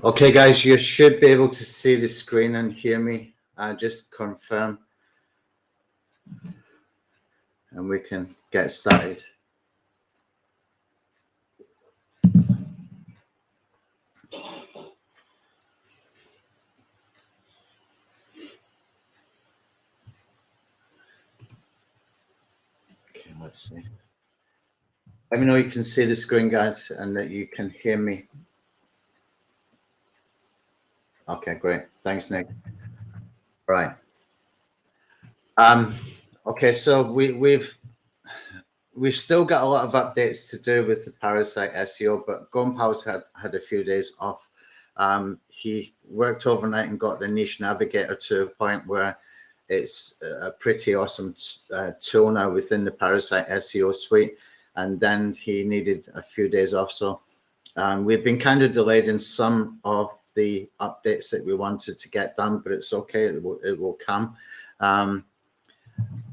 Okay, guys, you should be able to see the screen and hear me. Just confirm, and we can get started. Okay, let's see. Let me know you can see the screen, guys, and that you can hear me. Okay, great. Thanks, Nick. Right. Okay, so we've still got a lot of updates to do with the Parasite SEO, but Gompal's had a few days off. He worked overnight and got the Niche Navigator to a point where it's a pretty awesome tool now within the Parasite SEO suite. And then he needed a few days off. So we've been kind of delayed in some of the updates that we wanted to get done, but it's okay. It will come.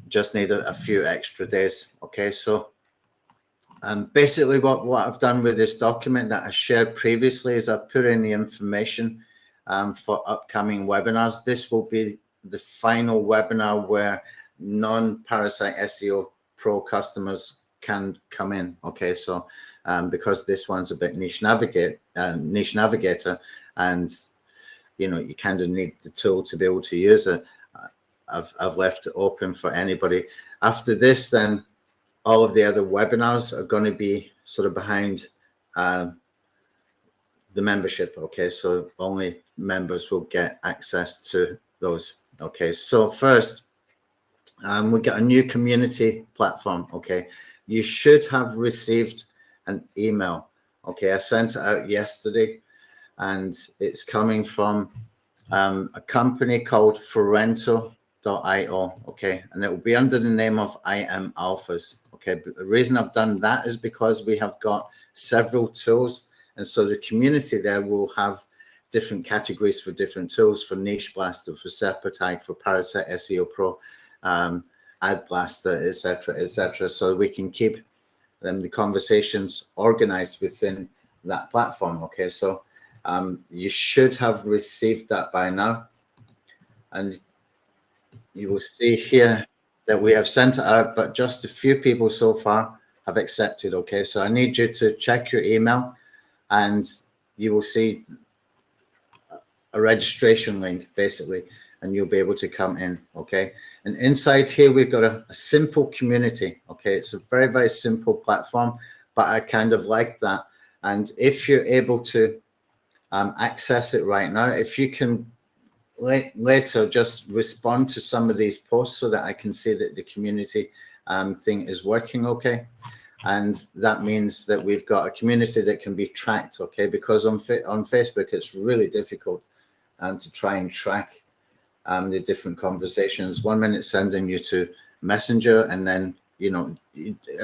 Just need a few extra days. Okay, so basically what I've done with this document that I shared previously is I've put in the information for upcoming webinars. This will be the final webinar where non-Parasite SEO Pro customers can come in. Okay, so because this one's a bit niche navigator, and you kind of need the tool to be able to use it. I've left it open for anybody. After this, then all of the other webinars are going to be sort of behind the membership. Okay, so only members will get access to those. Okay, so first, we got a new community platform. Okay, you should have received an email. Okay, I sent it out yesterday, and it's coming from a company called Forento.io. Okay, and it will be under the name of I Am Alphas. Okay, but the reason I've done that is because we have got several tools, and so the community there will have different categories for different tools, for Niche Blaster, for Serpentine, for Parasite SEO Pro, Ad Blaster, etc., etc. So we can keep the conversations organized within that platform. Okay, so you should have received that by now, and you will see here that we have sent it out, but just a few people so far have accepted. Okay, so I need you to check your email, and you will see a registration link basically, and you'll be able to come in. Okay, and inside here we've got a simple community. Okay, it's a very, very simple platform, but I kind of like that. And if you're able to access it right now, if you can later just respond to some of these posts so that I can see that the community thing is working. Okay, and that means that we've got a community that can be tracked. Okay, because on Facebook it's really difficult to try and track the different conversations. 1 minute sending you to Messenger, and then I'm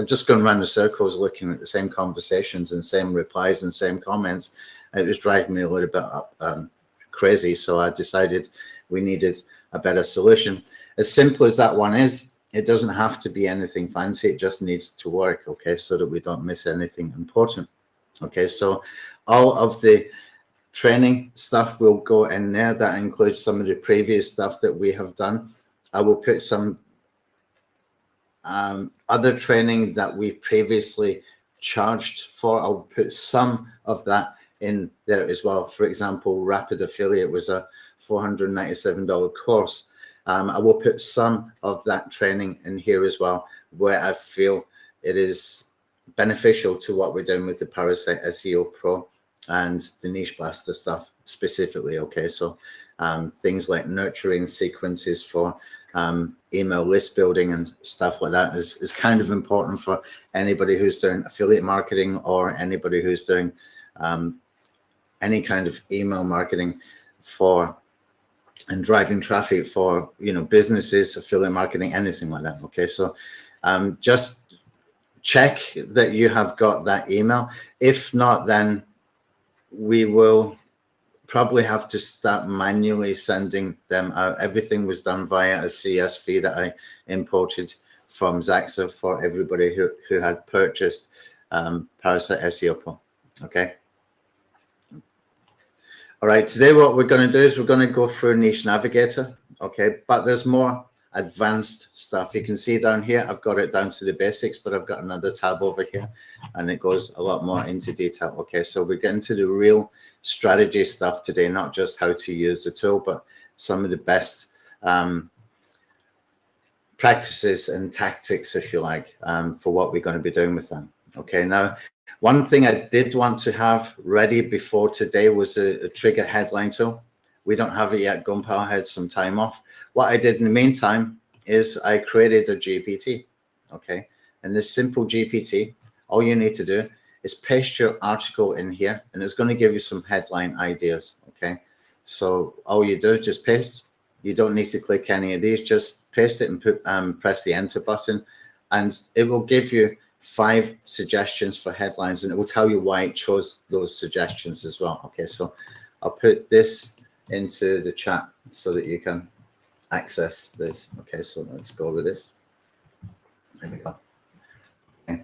just going around the circles looking at the same conversations and same replies and same comments. It was driving me a little bit crazy, so I decided we needed a better solution. As simple as that one is, it doesn't have to be anything fancy. It just needs to work. Okay, so that we don't miss anything important. Okay, so all of the training stuff will go in there. That includes some of the previous stuff that we have done. I will put some other training that we previously charged for. I'll put some of that in there as well. For example, Rapid Affiliate was a $497 course. I will put some of that training in here as well, where I feel it is beneficial to what we're doing with the Parasite SEO Pro and the Niche Blaster stuff specifically. Okay, so things like nurturing sequences for email list building and stuff like that is kind of important for anybody who's doing affiliate marketing or anybody who's doing any kind of email marketing for and driving traffic for businesses, affiliate marketing, anything like that. Okay, so just check that you have got that email. If not, then we will probably have to start manually sending them out. Everything was done via a CSV that I imported from Zaxa for everybody who had purchased Parasite SEO Pro. Okay. All right, today what we're going to do is we're going to go through Niche Navigator, okay? But there's more advanced stuff. You can see down here, I've got it down to the basics, but I've got another tab over here, and it goes a lot more into detail, okay? So we're getting to the real strategy stuff today, not just how to use the tool, but some of the best practices and tactics, if you like, for what we're going to be doing with them, okay? Now, one thing I did want to have ready before today was a trigger headline tool. We don't have it yet. Gunpowder had some time off. What I did in the meantime is I created a GPT, okay? And this simple GPT, all you need to do is paste your article in here, and it's going to give you some headline ideas, okay? So all you do, just paste. You don't need to click any of these. Just paste it and press the enter button, and it will give you 5 suggestions for headlines, and it will tell you why it chose those suggestions as well. Okay, so I'll put this into the chat so that you can access this. Okay, so let's go with this. There we go. Okay.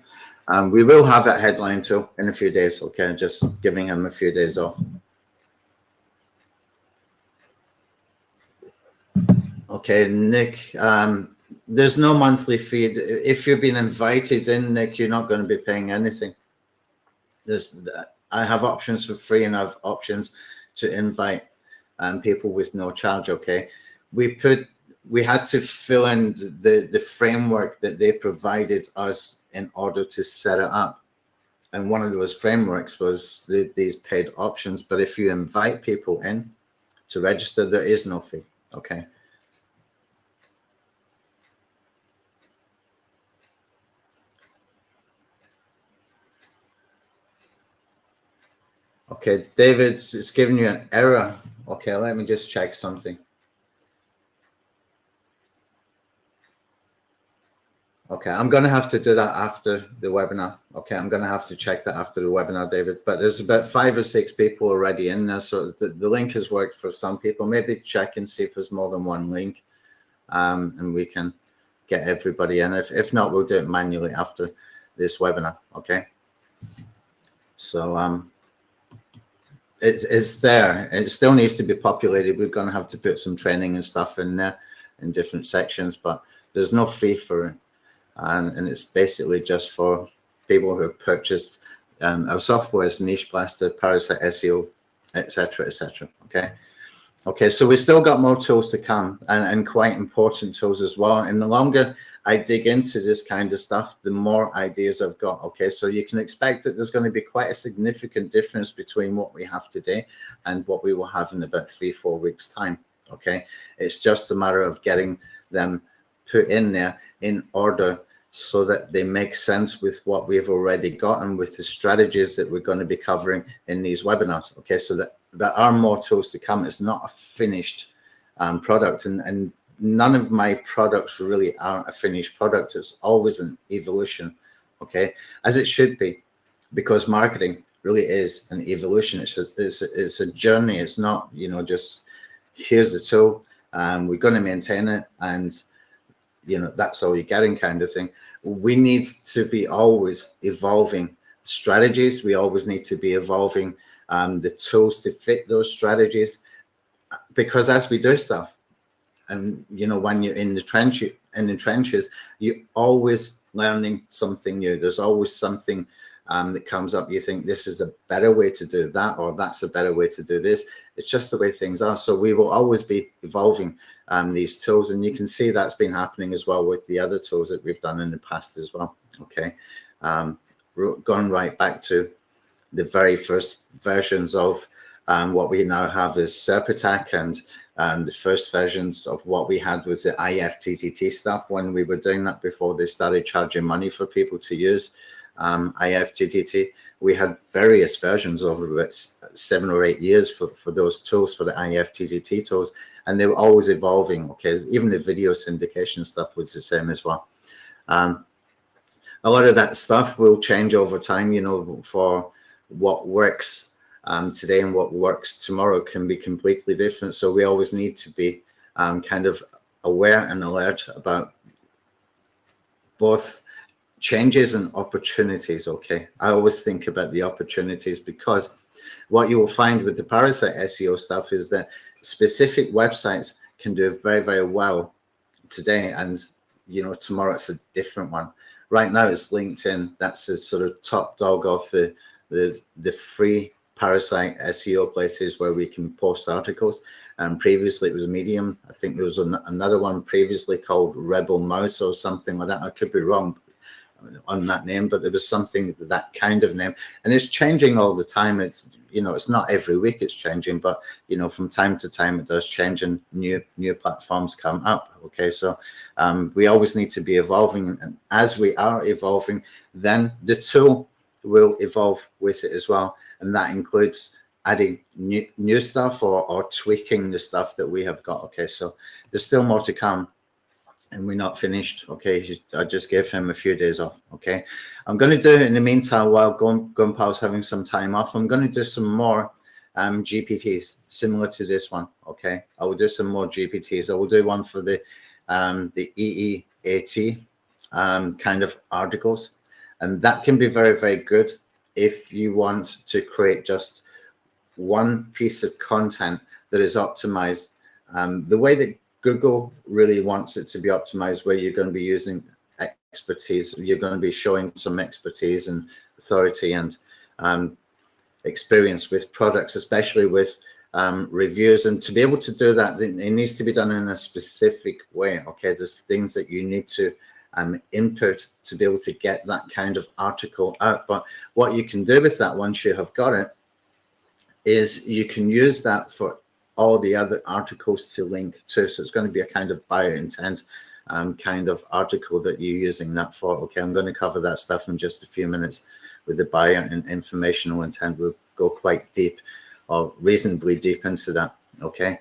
We will have that headline too in a few days. Okay, just giving him a few days off. Okay, Nick, there's no monthly fee. If you've been invited in, Nick, you're not going to be paying anything. I have options for free, and I have options to invite people with no charge. Okay, we had to fill in the framework that they provided us in order to set it up, and one of those frameworks was these paid options. But if you invite people in to register, there is no fee. Okay. Okay, David, it's giving you an error. Okay, let me just check something. Okay, I'm going to have to do that after the webinar. Okay, I'm going to have to check that after the webinar, David. But there's about 5 or 6 people already in there, so the link has worked for some people. Maybe check and see if there's more than one link, and we can get everybody in. If not, we'll do it manually after this webinar. Okay, so it's there. It still needs to be populated. We're going to have to put some training and stuff in there in different sections, but there's no fee for it. And it's basically just for people who have purchased our software, Niche Blaster, ParasiteSEO, etc., etc. Okay, so we still got more tools to come, and quite important tools as well. And the longer I dig into this kind of stuff, the more ideas I've got. Okay, so you can expect that there's going to be quite a significant difference between what we have today and what we will have in about 3-4 weeks' time. Okay, it's just a matter of getting them put in there in order so that they make sense with what we've already got and with the strategies that we're going to be covering in these webinars. Okay, so that there are more tools to come. It's not a finished product, and none of my products really are a finished product. It's always an evolution, okay, as it should be, because marketing really is an evolution. It's a journey. It's not, you know, just here's the tool, we're going to maintain it, and you know, that's all you're getting kind of thing. We need to be always evolving strategies. We always need to be evolving the tools to fit those strategies, because as we do stuff, and you know, when you're in the trenches, you're always learning something new. There's always something that comes up. You think this is a better way to do that, or that's a better way to do this. It's just the way things are. So we will always be evolving these tools, and you can see that's been happening as well with the other tools that we've done in the past as well. Okay, going right back to the very first versions of what we now have is SERP Attack, and the first versions of what we had with the IFTTT stuff when we were doing that before they started charging money for people to use IFTTT. We had various versions over about 7 or 8 years for those tools, for the IFTTT tools, and they were always evolving. Okay, even the video syndication stuff was the same as well. A lot of that stuff will change over time, you know, for what works today and what works tomorrow can be completely different. So we always need to be kind of aware and alert about both changes and opportunities. Okay, I always think about the opportunities, because what you will find with the Parasite SEO stuff is that specific websites can do very, very well today, and tomorrow it's a different one. Right now it's LinkedIn. That's the sort of top dog of the free Parasite SEO places where we can post articles. And previously it was Medium. I think there was another one previously called Rebel Mouse or something like that. I could be wrong on that name, but there was something, that kind of name, and it's changing all the time. It's not every week it's changing, but from time to time it does change, and new platforms come up. Okay, so we always need to be evolving, and as we are evolving, then the tool will evolve with it as well, and that includes adding new stuff or tweaking the stuff that we have got. Okay, so there's still more to come, and we're not finished. Okay, I just gave him a few days off. Okay, I'm going to do, in the meantime, while Gunpow's having some time off, I'm going to do some more GPTs similar to this one. Okay, I will do some more GPTs. I will do one for the EEAT kind of articles, and that can be very, very good if you want to create just one piece of content that is optimized the way that Google really wants it to be optimized, where you're going to be using expertise. You're going to be showing some expertise and authority and experience with products, especially with reviews. And to be able to do that, it needs to be done in a specific way. Okay, there's things that you need to input to be able to get that kind of article out. But what you can do with that, once you have got it, is you can use that for all the other articles to link to. So it's going to be a kind of buyer intent kind of article that you're using that for. Okay, I'm going to cover that stuff in just a few minutes with the buyer and informational intent. We'll go quite deep, or reasonably deep, into that. Okay,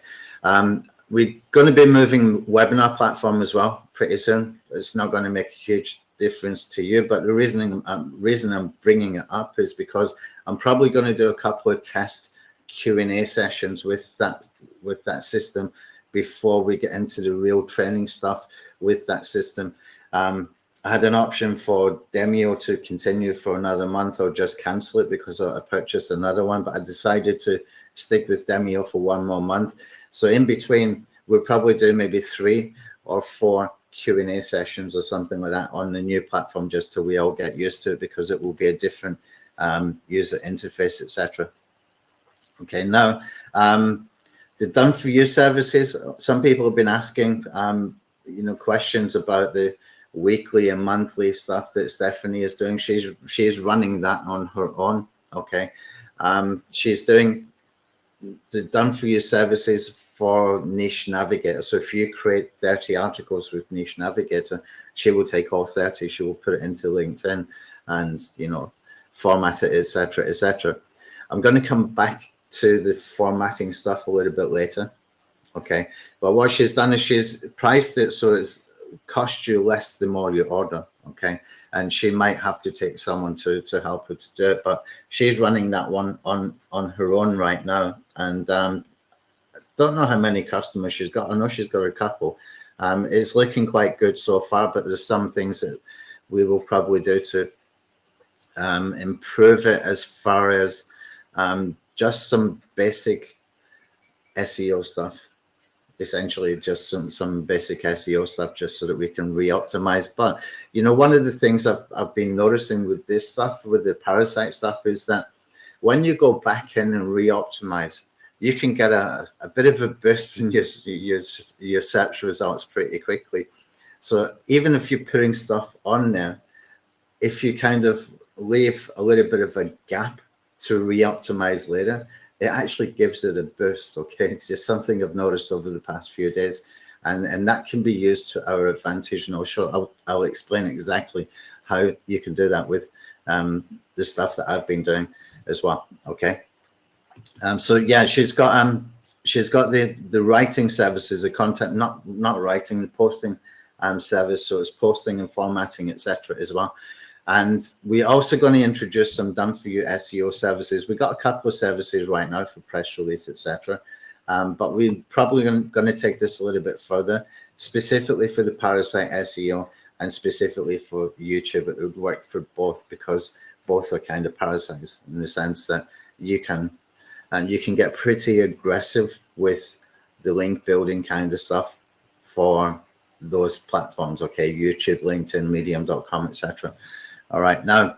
we're going to be moving webinar platform as well pretty soon. It's not going to make a huge difference to you, but the reason I'm bringing it up is because I'm probably going to do a couple of test Q&A sessions with that system before we get into the real training stuff with that system. I had an option for Demio to continue for another month or just cancel it because I purchased another one, but I decided to stick with Demio for one more month. So in between, we'll probably do maybe 3 or 4 Q&A sessions or something like that on the new platform, just till we all get used to it, because it will be a different user interface, etc. Okay, now the done for you services. Some people have been asking, questions about the weekly and monthly stuff that Stephanie is doing. She's running that on her own. Okay, she's doing the done for you services for Niche Navigator. So if you create 30 articles with Niche Navigator, she will take all 30. She will put it into LinkedIn and format it, etc., etc. I'm going to come back to the formatting stuff a little bit later. Okay, but what she's done is she's priced it so it's cost you less the more you order. Okay, and she might have to take someone to help her to do it, but she's running that one on her own right now, and don't know how many customers she's got. I know she's got a couple. It's looking quite good so far, but there's some things that we will probably do to improve it, as far as just some basic SEO stuff. Essentially just some basic SEO stuff, just so that we can re-optimize. But one of the things I've been noticing with this stuff, with the Parasite stuff, is that when you go back in and re-optimize, you can get a bit of a boost in your search results pretty quickly. So even if you're putting stuff on there, if you kind of leave a little bit of a gap to re-optimize later, it actually gives it a boost. Okay, it's just something I've noticed over the past few days, and that can be used to our advantage. And I'll explain exactly how you can do that with the stuff that I've been doing as well. Okay, so yeah, she's got the writing services, the content, not writing, the posting service. So it's posting and formatting, etc. as well. And we're also going to introduce some done for you SEO services. We've got a couple of services right now for press release, etc. But we're probably going to take this a little bit further, specifically for the Parasite SEO. and specifically for YouTube, it would work for both, because both are kind of parasites in the sense that you can get pretty aggressive with the link building kind of stuff for those platforms. Okay, YouTube, LinkedIn, medium.com, etc. All right, now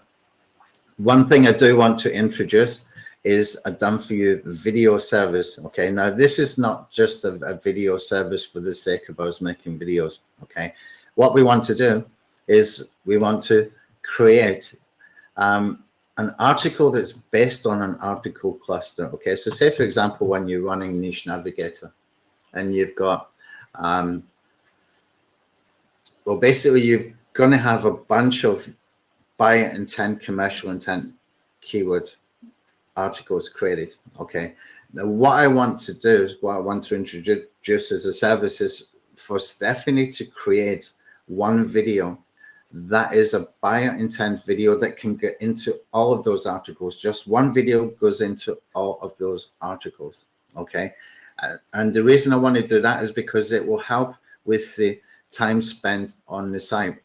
one thing I do want to introduce is a done for you video service. Okay, now this is not just a video service for the sake of us making videos. Okay, what we want to do is we want to create an article that's based on an article cluster. Okay, so say for example, when you're running Niche Navigator and you've got well, basically you're going to have a bunch of buyer intent, commercial intent keyword articles created. Okay, now what I want to do is, what I want to introduce as a service is for Stephanie to create one video that is a buyer intent video that can get into all of those articles. Just one video goes into all of those articles. Okay, and the reason I want to do that is because it will help with the time spent on the site.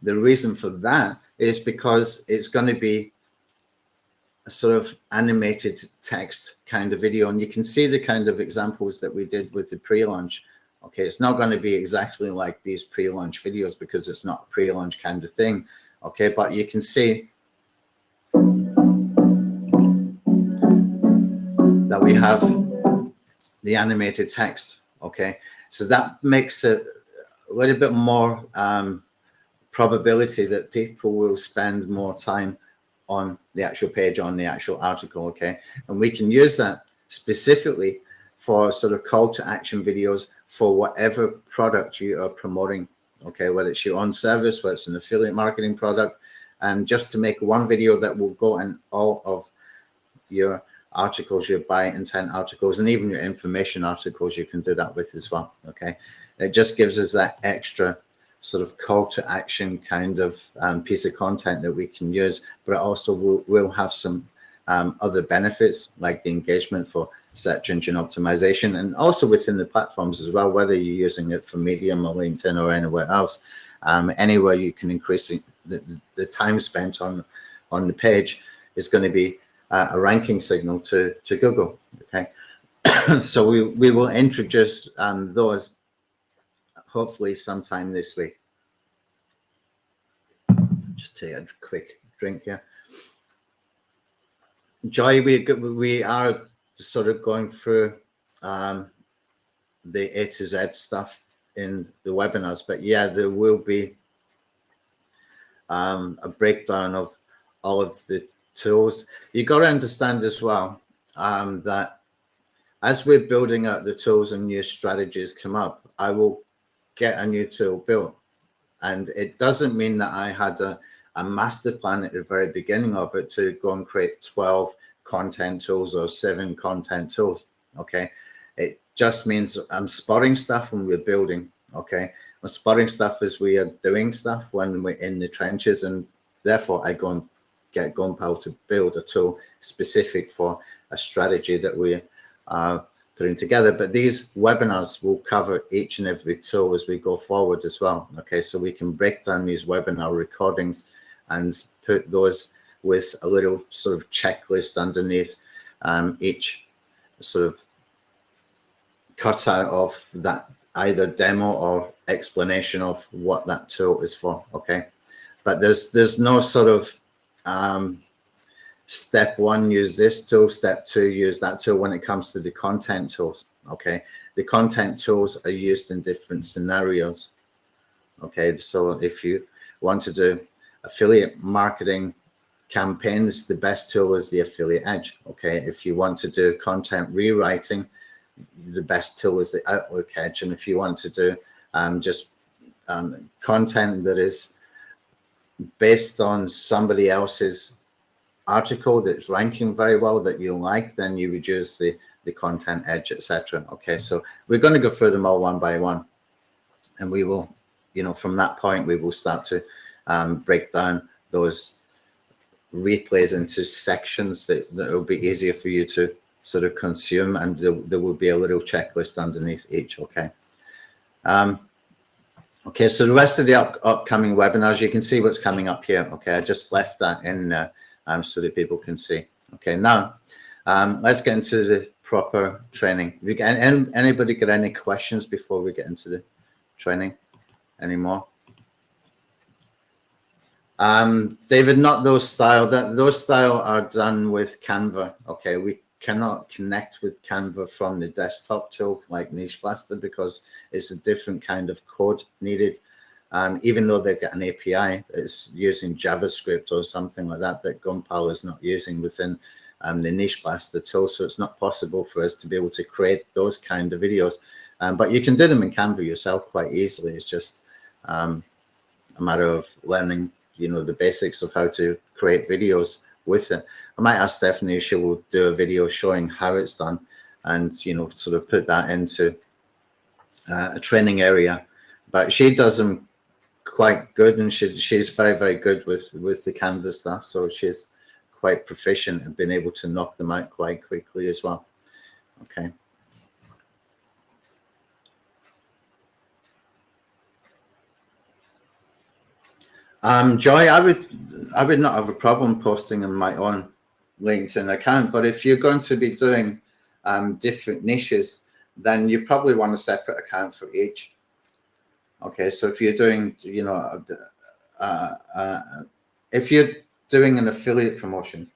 The reason for that is because it's going to be a sort of animated text kind of video, and you can see the kind of examples that we did with the pre-launch. Okay, it's not going to be exactly like these pre-launch videos because it's not a pre-launch kind of thing. Okay, but you can see that we have the animated text. Okay, so that makes it a little bit more probability that people will spend more time on the actual page, on the actual article. Okay, and we can use that specifically for sort of call to action videos for whatever product you are promoting. Okay, whether it's your own service, whether it's an affiliate marketing product, and just to make one video that will go in all of your articles, your buy intent articles, and even your information articles, you can do that with as well. Okay, it just gives us that extra sort of call to action kind of piece of content that we can use, but it also will have some other benefits like the engagement for search engine optimization, and also within the platforms as well, whether you're using it for Medium or LinkedIn or anywhere else. Anywhere you can increase the time spent on the page is going to be a ranking signal to Google. Okay, so we will introduce those hopefully sometime this week. Just take a quick drink here. Joy, we are sort of going through the A to Z stuff in the webinars, but yeah, there will be a breakdown of all of the tools. You got to understand as well that as we're building out the tools and new strategies come up, I will get a new tool built. And it doesn't mean that I had a master plan at the very beginning of it to go and create 12 content tools or 7 content tools. Okay, it just means I'm spotting stuff when we're building. Okay, I'm spotting stuff as we are doing stuff when we're in the trenches, and therefore I go and get gunpowder to build a tool specific for a strategy that we are putting together. But these webinars will cover each and every tool as we go forward as well. Okay, so we can break down these webinar recordings and put those with a little sort of checklist underneath each sort of cutout of that either demo or explanation of what that tool is for. Okay, but there's no sort of step 1 use this tool, step 2 use that tool when it comes to the content tools. Okay, the content tools are used in different scenarios. Okay, so if you want to do affiliate marketing campaigns, the best tool is the Affiliate Edge. Okay, if you want to do content rewriting, the best tool is the Outlook Edge. And if you want to do just content that is based on somebody else's article that's ranking very well that you like, then you would use the Content Edge, etc. Okay, so we're going to go through them all one by one, and we will, you know, from that point we will start to break down those replays into sections that will be easier for you to sort of consume, and there will be a little checklist underneath each. Okay, Okay, so the rest of the upcoming webinars, you can see what's coming up here. Okay, I just left that in there so that people can see. Okay, now let's get into the proper training. Have you got anybody got any questions before we get into the training anymore? David, not those style. Those style are done with Canva. Okay, we cannot connect with Canva from the desktop tool like Niche Blaster because it's a different kind of code needed. Even though they've got an API, it's using JavaScript or something like that that Gunpowder is not using within the Niche Blaster tool. So it's not possible for us to be able to create those kind of videos. But you can do them in Canva yourself quite easily. It's just a matter of learning, you know, the basics of how to create videos with it. I might ask Stephanie if she will do a video showing how it's done and, you know, sort of put that into a training area. But she does them quite good, and she's very, very good with the Canva stuff. So she's quite proficient and been able to knock them out quite quickly as well. Okay. Joy, I would not have a problem posting in my own LinkedIn account, but if you're going to be doing different niches, then you probably want a separate account for each. Okay, so if you're doing, you know, if you're doing an affiliate promotion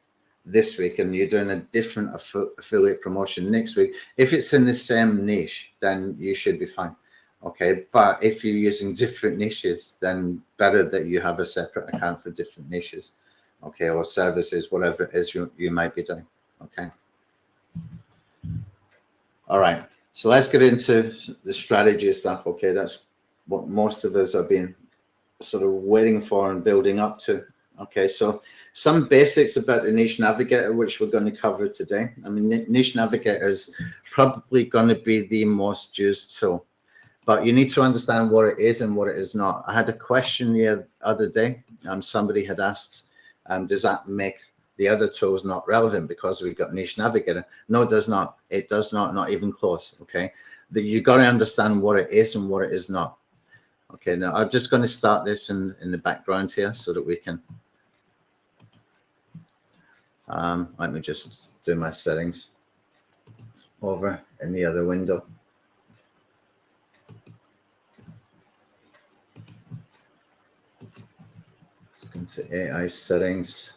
this week and you're doing a different affiliate promotion next week, if it's in the same niche, then you should be fine. Okay, but if you're using different niches, then better that you have a separate account for different niches, okay, or services, whatever it is you might be doing. Okay. All right, so let's get into the strategy stuff. Okay, that's what most of us have been sort of waiting for and building up to. Okay, so some basics about the Niche Navigator, which we're going to cover today. I mean, Niche Navigator is probably going to be the most used tool, but you need to understand what it is and what it is not. I had a question the other day. Somebody had asked, does that make the other tools not relevant because we've got Niche Navigator? No, it does not. It does not even close. Okay, you've got to understand what it is and what it is not. Okay, now I'm just going to start this in the background here so that we can, let me just do my settings over in the other window. Into AI settings,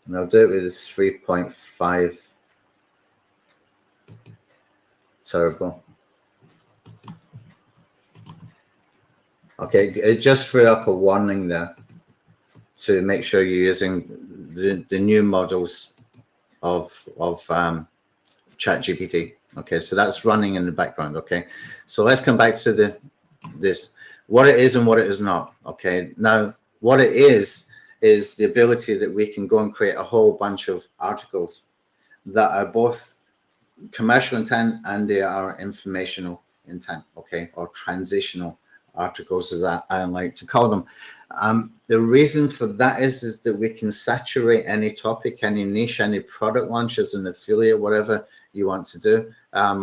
and I'll do it with 3.5 turbo. Okay, it just threw up a warning there to make sure you're using the new models of ChatGPT. Okay, so that's running in the background. Okay, so let's come back to this. What it is and what it is not. Okay, now what it is the ability that we can go and create a whole bunch of articles that are both commercial intent and they are informational intent, okay, or transitional articles, as I like to call them. The reason for that is that we can saturate any topic, any niche, any product launches, an affiliate, whatever you want to do,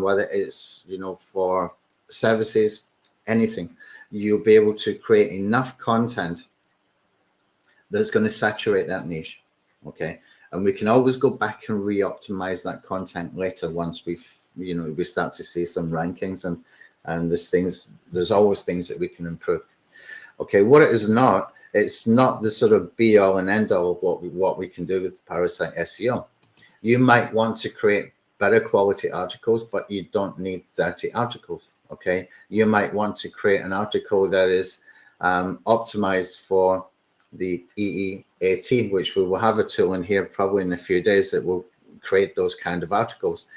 whether it's, you know, for services, anything. You'll be able to create enough content that's going to saturate that niche, okay? And we can always go back and re-optimize that content later once we start to see some rankings and there's always things that we can improve. Okay, what it is not, it's not the sort of be all and end all of what we can do with Parasite SEO. You might want to create better quality articles, but you don't need 30 articles. Okay, you might want to create an article that is optimized for the EEAT, which we will have a tool in here probably in a few days that will create those kind of articles.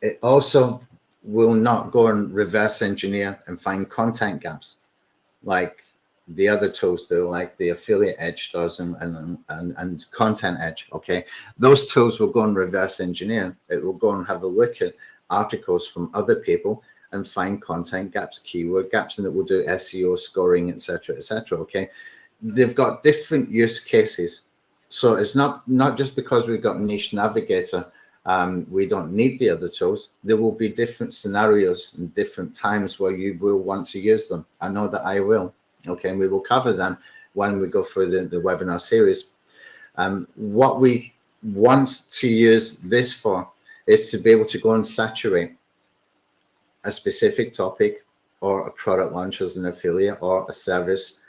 It also will not go and reverse engineer and find content gaps like the other tools do, like the Affiliate Edge does and Content Edge. Okay, those tools will go and reverse engineer. It will go and have a look at articles from other people and find content gaps, keyword gaps, and it will do SEO scoring, etc., etc. Okay, they've got different use cases, so it's not just because we've got Niche Navigator we don't need the other tools, there will be different scenarios and different times where you will want to use them. I know that I will. Okay, and we will cover them when we go through the webinar series. What we want to use this for is to be able to go and saturate a specific topic or a product launch as an affiliate or a service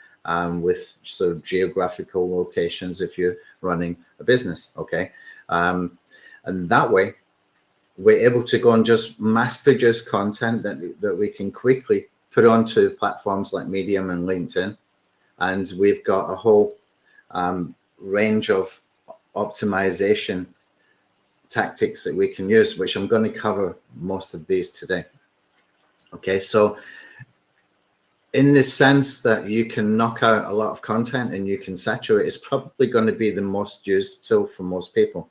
with sort of geographical locations if you're running a business. Okay, and that way we're able to go and just mass produce content that we can quickly put onto platforms like Medium and LinkedIn. And we've got a whole range of optimization tactics that we can use, which I'm going to cover most of these today. Okay, so in the sense that you can knock out a lot of content and you can saturate, it's probably going to be the most used tool for most people.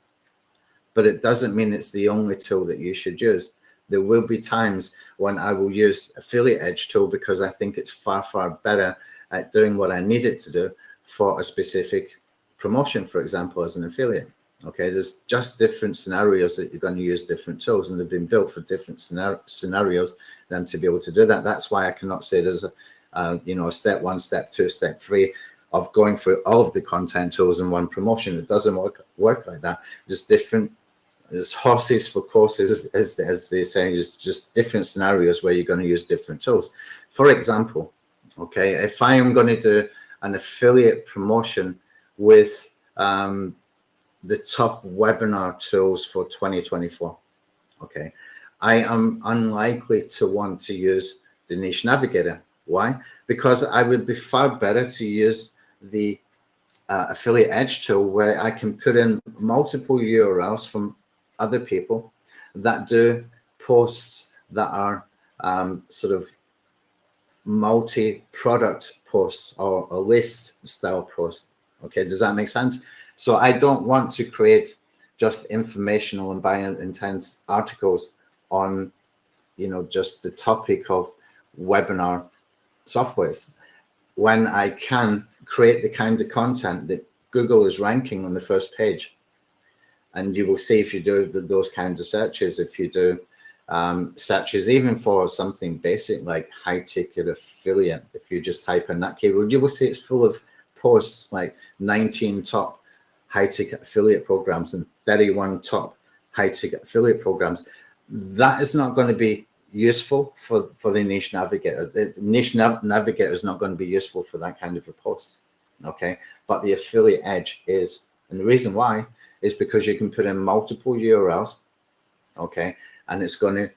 But it doesn't mean it's the only tool that you should use. There will be times when I will use Affiliate Edge tool because I think it's far, far better at doing what I need it to do for a specific promotion, for example, as an affiliate. Okay, there's just different scenarios that you're going to use different tools, and they've been built for different scenarios then to be able to do that. That's why I cannot say there's a step 1, step 2, step 3 of going through all of the content tools in one promotion. It doesn't work like that. There's different, there's horses for courses, as they say. There's just different scenarios where you're going to use different tools. For example, okay, if I am going to do an affiliate promotion with the top webinar tools for 2024, okay, I am unlikely to want to use the Niche Navigator. Why? Because I would be far better to use the Affiliate Edge tool, where I can put in multiple URLs from other people that do posts that are sort of multi-product posts or a list style post. Okay, does that make sense? So I don't want to create just informational and buying intent articles on, just the topic of webinar softwares, when I can create the kind of content that Google is ranking on the first page. And you will see, if you do those kinds of searches, if you do searches even for something basic like high ticket affiliate, if you just type in that keyword, you will see it's full of posts like 19 top high ticket affiliate programs and 31 top high ticket affiliate programs. That is not going to be useful for the Niche Navigator. The Niche Navigator is not going to be useful for that kind of a post. Okay, but the Affiliate Edge is, and the reason why is because you can put in multiple URLs. Okay, and it's going to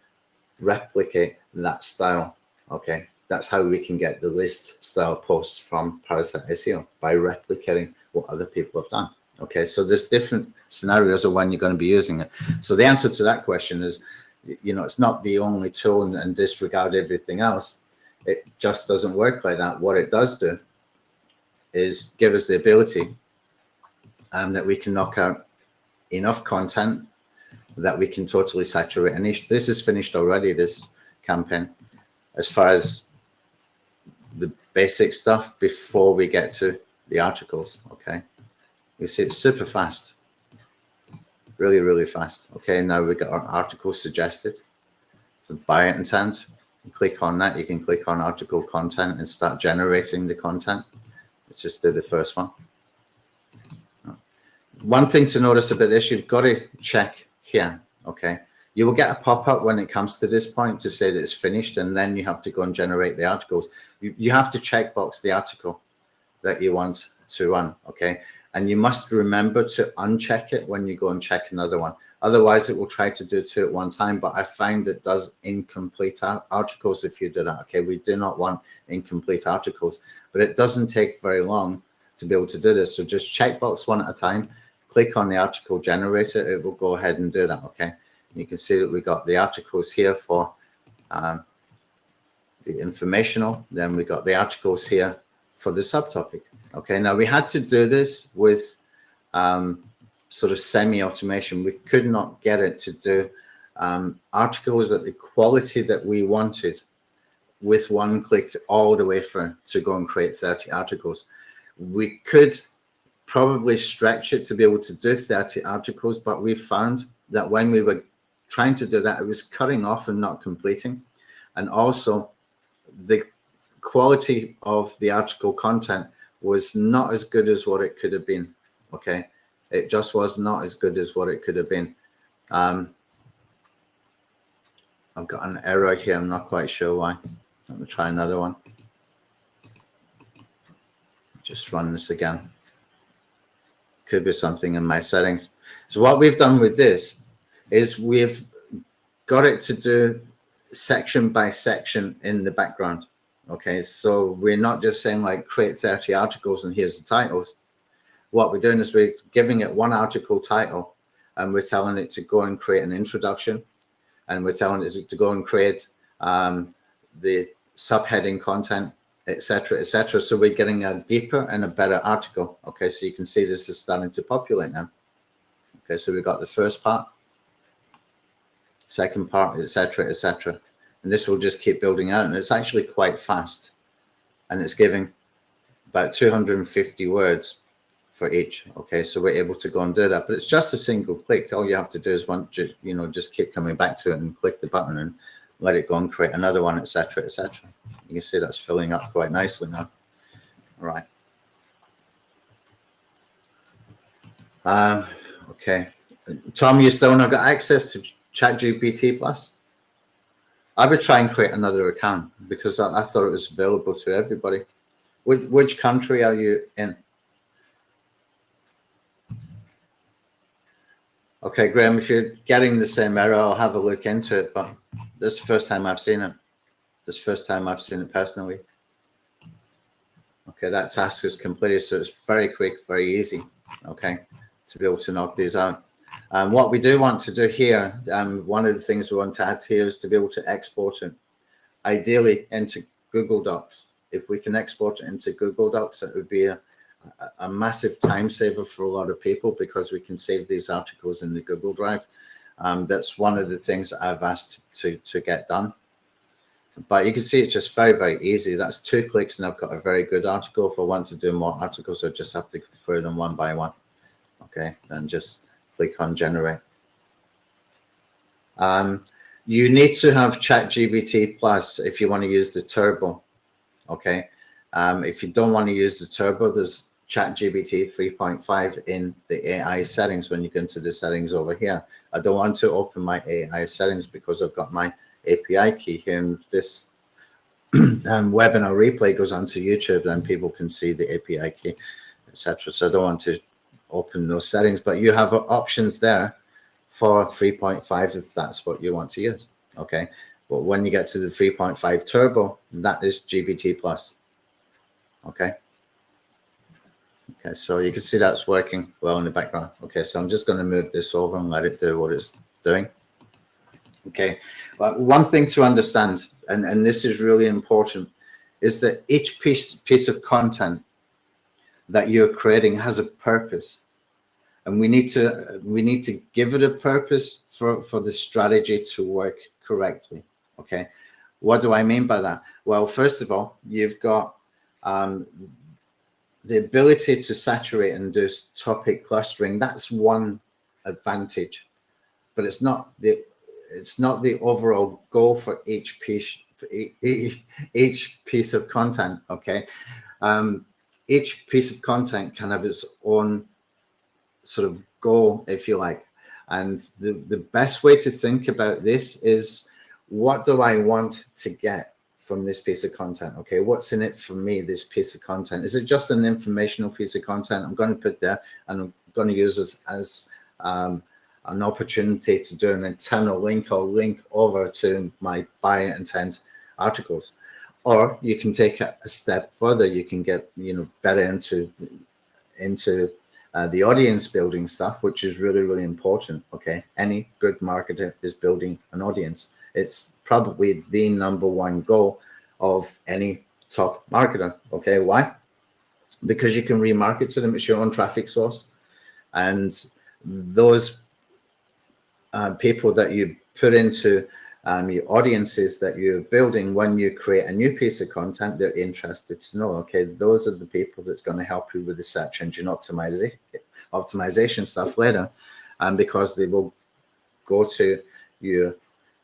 replicate that style. Okay, that's how we can get the list style posts from ParasiteSEO, by replicating what other people have done. Okay, so there's different scenarios of when you're going to be using it. So the answer to that question is, it's not the only tool and disregard everything else. It just doesn't work like that. What it does do is give us the ability that we can knock out enough content that we can totally saturate a niche. This is finished already, this campaign, as far as the basic stuff before we get to the articles. Okay, you see it's super fast, really, really fast. Okay, now we've got our article suggested for buyer intent. You click on that, you can click on article content and start generating the content. Let's just do the first one. One thing to notice about this, you've got to check here. Okay, you will get a pop-up when it comes to this point to say that it's finished, and then you have to go and generate the articles. You have to checkbox the article that you want to run. Okay, and you must remember to uncheck it when you go and check another one. Otherwise, it will try to do 2 at one time, but I find it does incomplete articles if you do that. Okay, we do not want incomplete articles, but it doesn't take very long to be able to do this. So just checkbox one at a time, click on the article generator, it will go ahead and do that. Okay, you can see that we got the articles here for the informational, then we got the articles here for the subtopic. Okay, now we had to do this with sort of semi-automation. We could not get it to do articles at the quality that we wanted with one click all the way through to go and create 30 articles. We could probably stretch it to be able to do 30 articles, but we found that when we were trying to do that, it was cutting off and not completing. And also the quality of the article content was not as good as what it could have been. Okay, it just was not as good as what it could have been. I've got an error here. I'm not quite sure why. Let me try another one. Just run this again. Could be something in my settings. So what we've done with this is we've got it to do section by section in the background. Okay, so we're not just saying like create 30 articles and here's the titles. What we're doing is we're giving it one article title, and we're telling it to go and create an introduction, and we're telling it to go and create the subheading content, etc., etc. So we're getting a deeper and a better article. Okay, so you can see this is starting to populate now. Okay, so we've got the first part, second part, etc., etc. And this will just keep building out, and it's actually quite fast, and it's giving about 250 words for each. Okay, so we're able to go and do that, but it's just a single click. All you have to do is just keep coming back to it and click the button and let it go and create another one, etc., etc. You can see that's filling up quite nicely now. All right. Okay, Tom, you still not got access to ChatGPT Plus? I would try and create another account because I thought it was available to everybody. Which country are you in? Okay, Graham, if you're getting the same error, I'll have a look into it, but this is the first time I've seen it. This is the first time I've seen it personally. Okay, that task is completed, so it's very quick, very easy, okay, to be able to knock these out. What we do want to do here, one of the things we want to add here is to be able to export it, ideally into Google Docs. If we can export it into Google Docs, it would be a massive time saver for a lot of people because we can save these articles in the Google Drive. That's one of the things I've asked to get done. But you can see it's just very, very easy. That's 2 clicks and I've got a very good article. If I want to do more articles, I just have to go through them one by one. Okay, and just click on generate. You need to have ChatGPT Plus if you want to use the Turbo. Okay, if you don't want to use the Turbo, there's ChatGPT 3.5 in the AI settings. When you go into the settings over here, I don't want to open my AI settings because I've got my API key here, and if this webinar replay goes onto YouTube, then people can see the API key, etc. So I don't want to open those settings, but you have options there for 3.5 if that's what you want to use. Okay, but when you get to the 3.5 Turbo, that is GPT Plus. Okay. Okay, so you can see that's working well in the background. Okay, so I'm just going to move this over and let it do what it's doing. Okay, but one thing to understand, and this is really important, is that each piece of content that you're creating has a purpose, and we need to give it a purpose for the strategy to work correctly. Okay, what do I mean by that? Well, first of all, you've got the ability to saturate and do topic clustering. That's one advantage, but it's not the overall goal for each piece of content. Okay, each piece of content can have its own sort of goal, if you like, and the best way to think about this is, what do I want to get from this piece of content? Okay, what's in it for me, this piece of content? Is it just an informational piece of content I'm going to put there and I'm going to use it as an opportunity to do an internal link or link over to my buyer intent articles? Or you can take a step further. You can get better into the audience building stuff, which is really, really important. Okay, any good marketer is building an audience. It's probably the #1 goal of any top marketer. Okay, why? Because you can remarket to them. It's your own traffic source, and those people that you put into your audiences that you're building, when you create a new piece of content, they're interested to know, okay, those are the people that's going to help you with the search engine optimization stuff later. And because they will go to your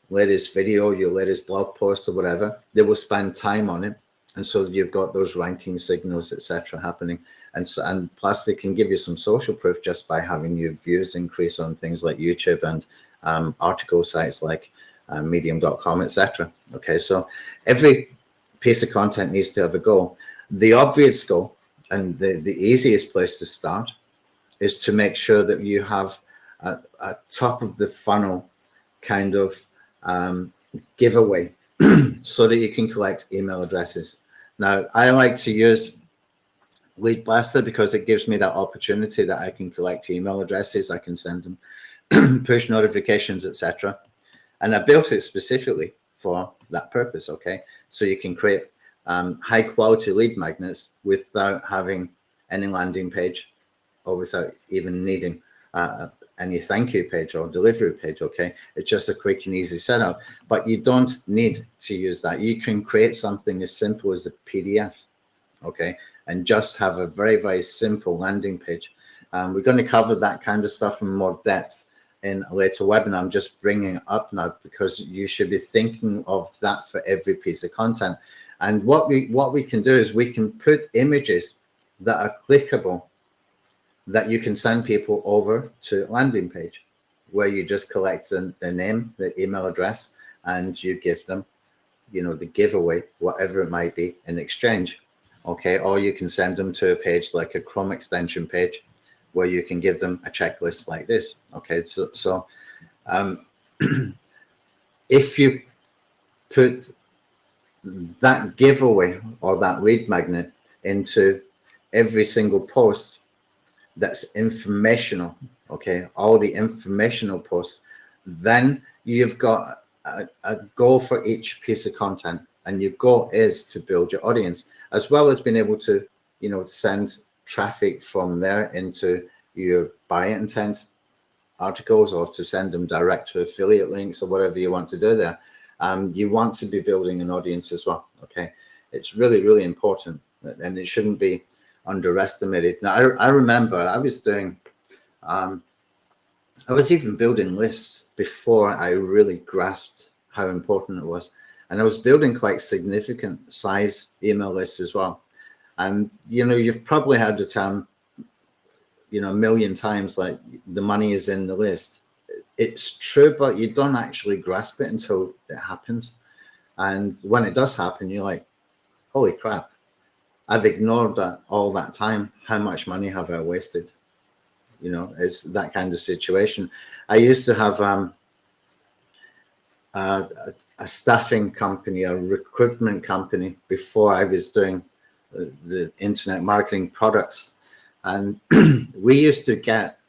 latest video, your latest blog post or whatever, they will spend time on it. And so you've got those ranking signals, etc., happening. And plus they can give you some social proof just by having your views increase on things like YouTube and article sites like medium.com, etc. Okay, so every piece of content needs to have a goal. The obvious goal and the easiest place to start is to make sure that you have a top of the funnel kind of giveaway so that you can collect email addresses. Now, I like to use Lead Blaster because it gives me that opportunity that I can collect email addresses, I can send them push notifications, etc. And I built it specifically for that purpose, okay? So you can create high quality lead magnets without having any landing page or without even needing any thank you page or delivery page, okay? It's just a quick and easy setup, but you don't need to use that. You can create something as simple as a PDF, okay? And just have a very, very simple landing page. We're going to cover that kind of stuff in more depth in a later webinar. I'm just bringing it up now because you should be thinking of that for every piece of content. And what we can do is we can put images that are clickable that you can send people over to a landing page where you just collect their name, their email address, and you give them, you know, the giveaway, whatever it might be, in exchange. Okay, or you can send them to a page like a Chrome extension page where you can give them a checklist like this. Okay, so if you put that giveaway or that lead magnet into every single post that's informational, okay, all the informational posts, then you've got a goal for each piece of content, and your goal is to build your audience, as well as being able to, you know, send traffic from there into your buy intent articles, or to send them direct to affiliate links, or whatever you want to do there. You want to be building an audience as well, okay? It's really, really important, and it shouldn't be underestimated. Now, I remember I was doing, I was even building lists before I really grasped how important it was. And I was building quite significant size email lists as well. And, you know, you've probably had the term, you know, a million times, like, the money is in the list. It's true, but you don't actually grasp it until it happens. And when it does happen, you're like, holy crap, I've ignored that all that time. How much money have I wasted? You know, it's that kind of situation. I used to have a staffing company, a recruitment company, before I was doing the internet marketing products. And we used to get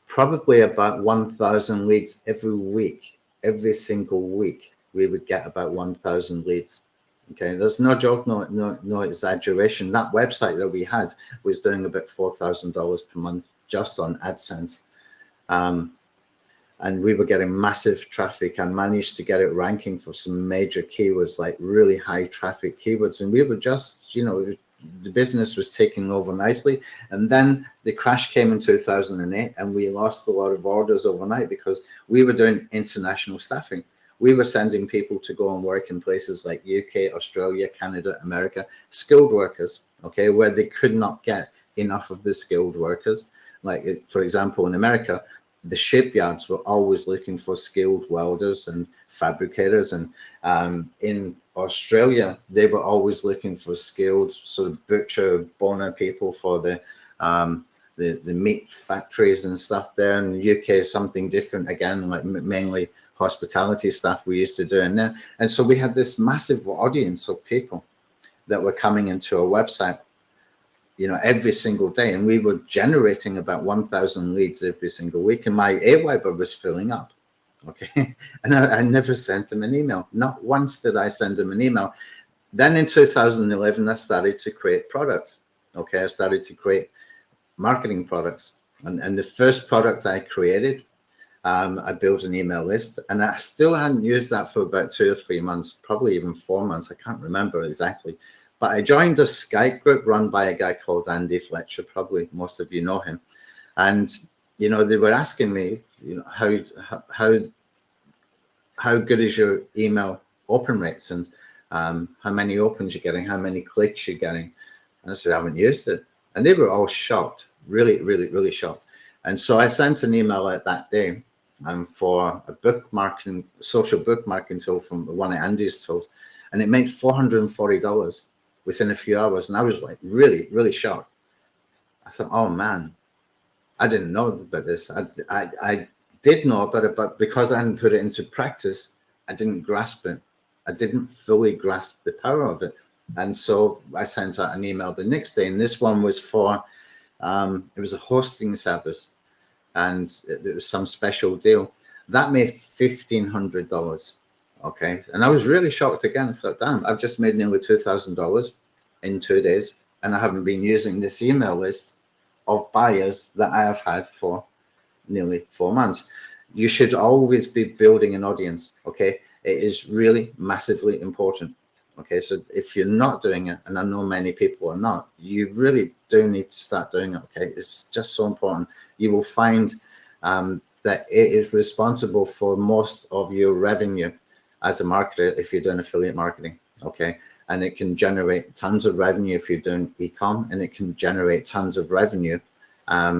probably about 1,000 leads every week. Every single week, we would get about 1,000 leads. Okay, there's no joke, no exaggeration. That website that we had was doing about $4,000 per month just on AdSense. And we were getting massive traffic, and managed to get it ranking for some major keywords, like really high traffic keywords. And we were just, you know, the business was taking over nicely. And then the crash came in 2008, and we lost a lot of orders overnight because we were doing international staffing. We were sending people to go and work in places like UK, Australia, Canada, America, skilled workers, okay, where they could not get enough of the skilled workers. Like, for example, in America, the shipyards were always looking for skilled welders and fabricators. And in Australia, they were always looking for skilled sort of butcher, boner people for the meat factories and stuff there. And the UK is something different again, like mainly hospitality stuff we used to do in there. And so we had this massive audience of people that were coming into our website, you know, every single day. And we were generating about 1,000 leads every single week. And my Aweber was filling up. Okay. And I never sent them an email. Not once did I send them an email. Then in 2011, I started to create products. Okay. I started to create marketing products. And the first product I created I built an email list, and I still hadn't used that for about 2 or 3 months, probably even 4 months. I can't remember exactly. But I joined a Skype group run by a guy called Andy Fletcher. Probably most of you know him. And, you know, they were asking me, you know, how good is your email open rates, and how many opens you're getting, how many clicks you're getting. And I said, I haven't used it. And they were all shocked, really, really, really shocked. And so I sent an email out that day for a bookmarking, social bookmarking tool from one of Andy's tools. And it made $440 within a few hours. And I was like, really, really shocked. I thought, oh man, I didn't know about this. I did know about it, but because I hadn't put it into practice, I didn't grasp it. I didn't fully grasp the power of it. And so I sent out an email the next day. And this one was for, it was a hosting service, and it was some special deal. That made $1,500. Okay. And I was really shocked again. I thought, damn, I've just made nearly $2,000 in 2 days. And I haven't been using this email list of buyers that I have had for nearly 4 months. You should always be building an audience. Okay. It is really massively important. Okay. So if you're not doing it, and I know many people are not, you really do need to start doing it. Okay. It's just so important. You will find that it is responsible for most of your revenue as a marketer if you're doing affiliate marketing. Okay. And it can generate tons of revenue if you're doing e-com, and it can generate tons of revenue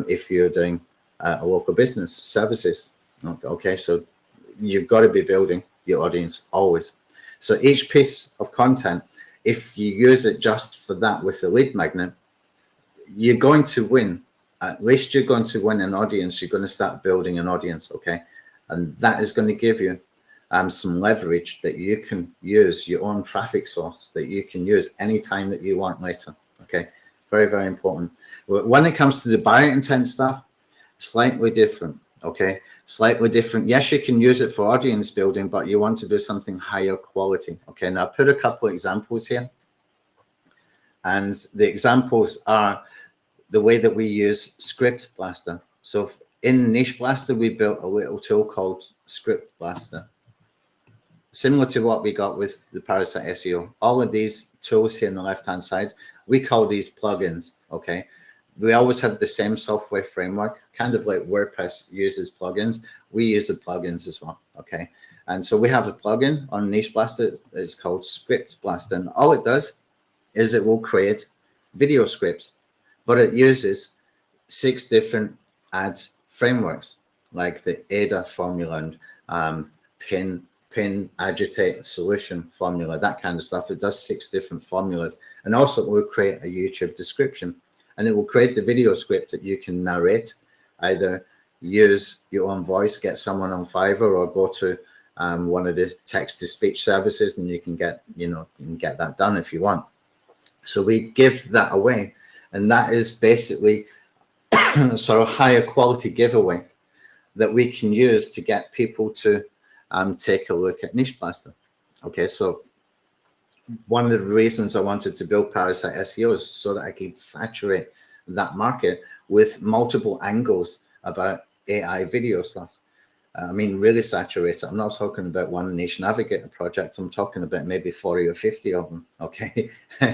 if you're doing a local business services. Okay. So you've got to be building your audience always. So each piece of content, if you use it just for that with the lead magnet, you're going to win. At least you're going to win an audience. You're going to start building an audience. Okay. And that is going to give you some leverage that you can use, your own traffic source that you can use anytime that you want later. Okay. Very, very important. When it comes to the buyer intent stuff, slightly different. Okay. Slightly different. Yes, you can use it for audience building, but you want to do something higher quality. Okay. Now I put a couple of examples here, and the examples are the way that we use Script Blaster. So in Niche Blaster, we built a little tool called Script Blaster, similar to what we got with the Parasite SEO. All of these tools here on the left-hand side, we call these plugins. Okay. We always have the same software framework, kind of like WordPress uses plugins. We use the plugins as well. Okay. And so we have a plugin on Niche Blaster. It's called Script Blaster. And all it does is it will create video scripts, but it uses 6 different ad frameworks, like the ADA formula and pin, agitate, solution formula, that kind of stuff. It does 6 different formulas. And also it will create a YouTube description. And it will create the video script that you can narrate, either use your own voice, get someone on Fiverr, or go to one of the text-to-speech services, and you can get, you can get that done if you want. So we give that away, and that is basically sort of higher quality giveaway that we can use to get people to take a look at Niche Blaster. Okay, so one of the reasons I wanted to build Parasite SEO is so that I could saturate that market with multiple angles about AI video stuff. I mean, really saturate it. I'm not talking about one niche Navigator project. I'm talking about maybe 40 or 50 of them. Okay,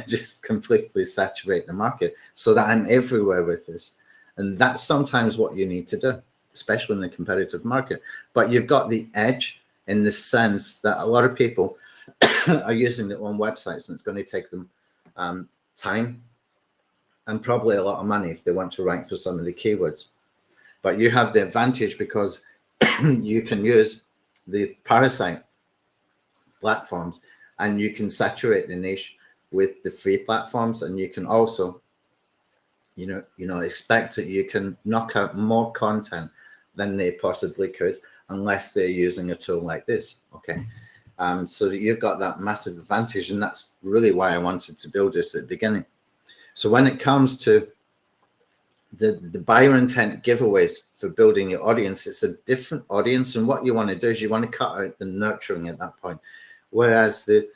just completely saturate the market so that I'm everywhere with this. And that's sometimes what you need to do, especially in the competitive market. But you've got the edge in the sense that a lot of people are using their own websites, and it's going to take them time and probably a lot of money if they want to rank for some of the keywords. But you have the advantage because you can use the Parasite platforms, and you can saturate the niche with the free platforms, and you can also expect that you can knock out more content than they possibly could unless they're using a tool like this. Okay. So that you've got that massive advantage, and that's really why I wanted to build this at the beginning. So when it comes to the buyer intent giveaways for building your audience, it's a different audience, and what you want to do is you want to cut out the nurturing at that point. Whereas the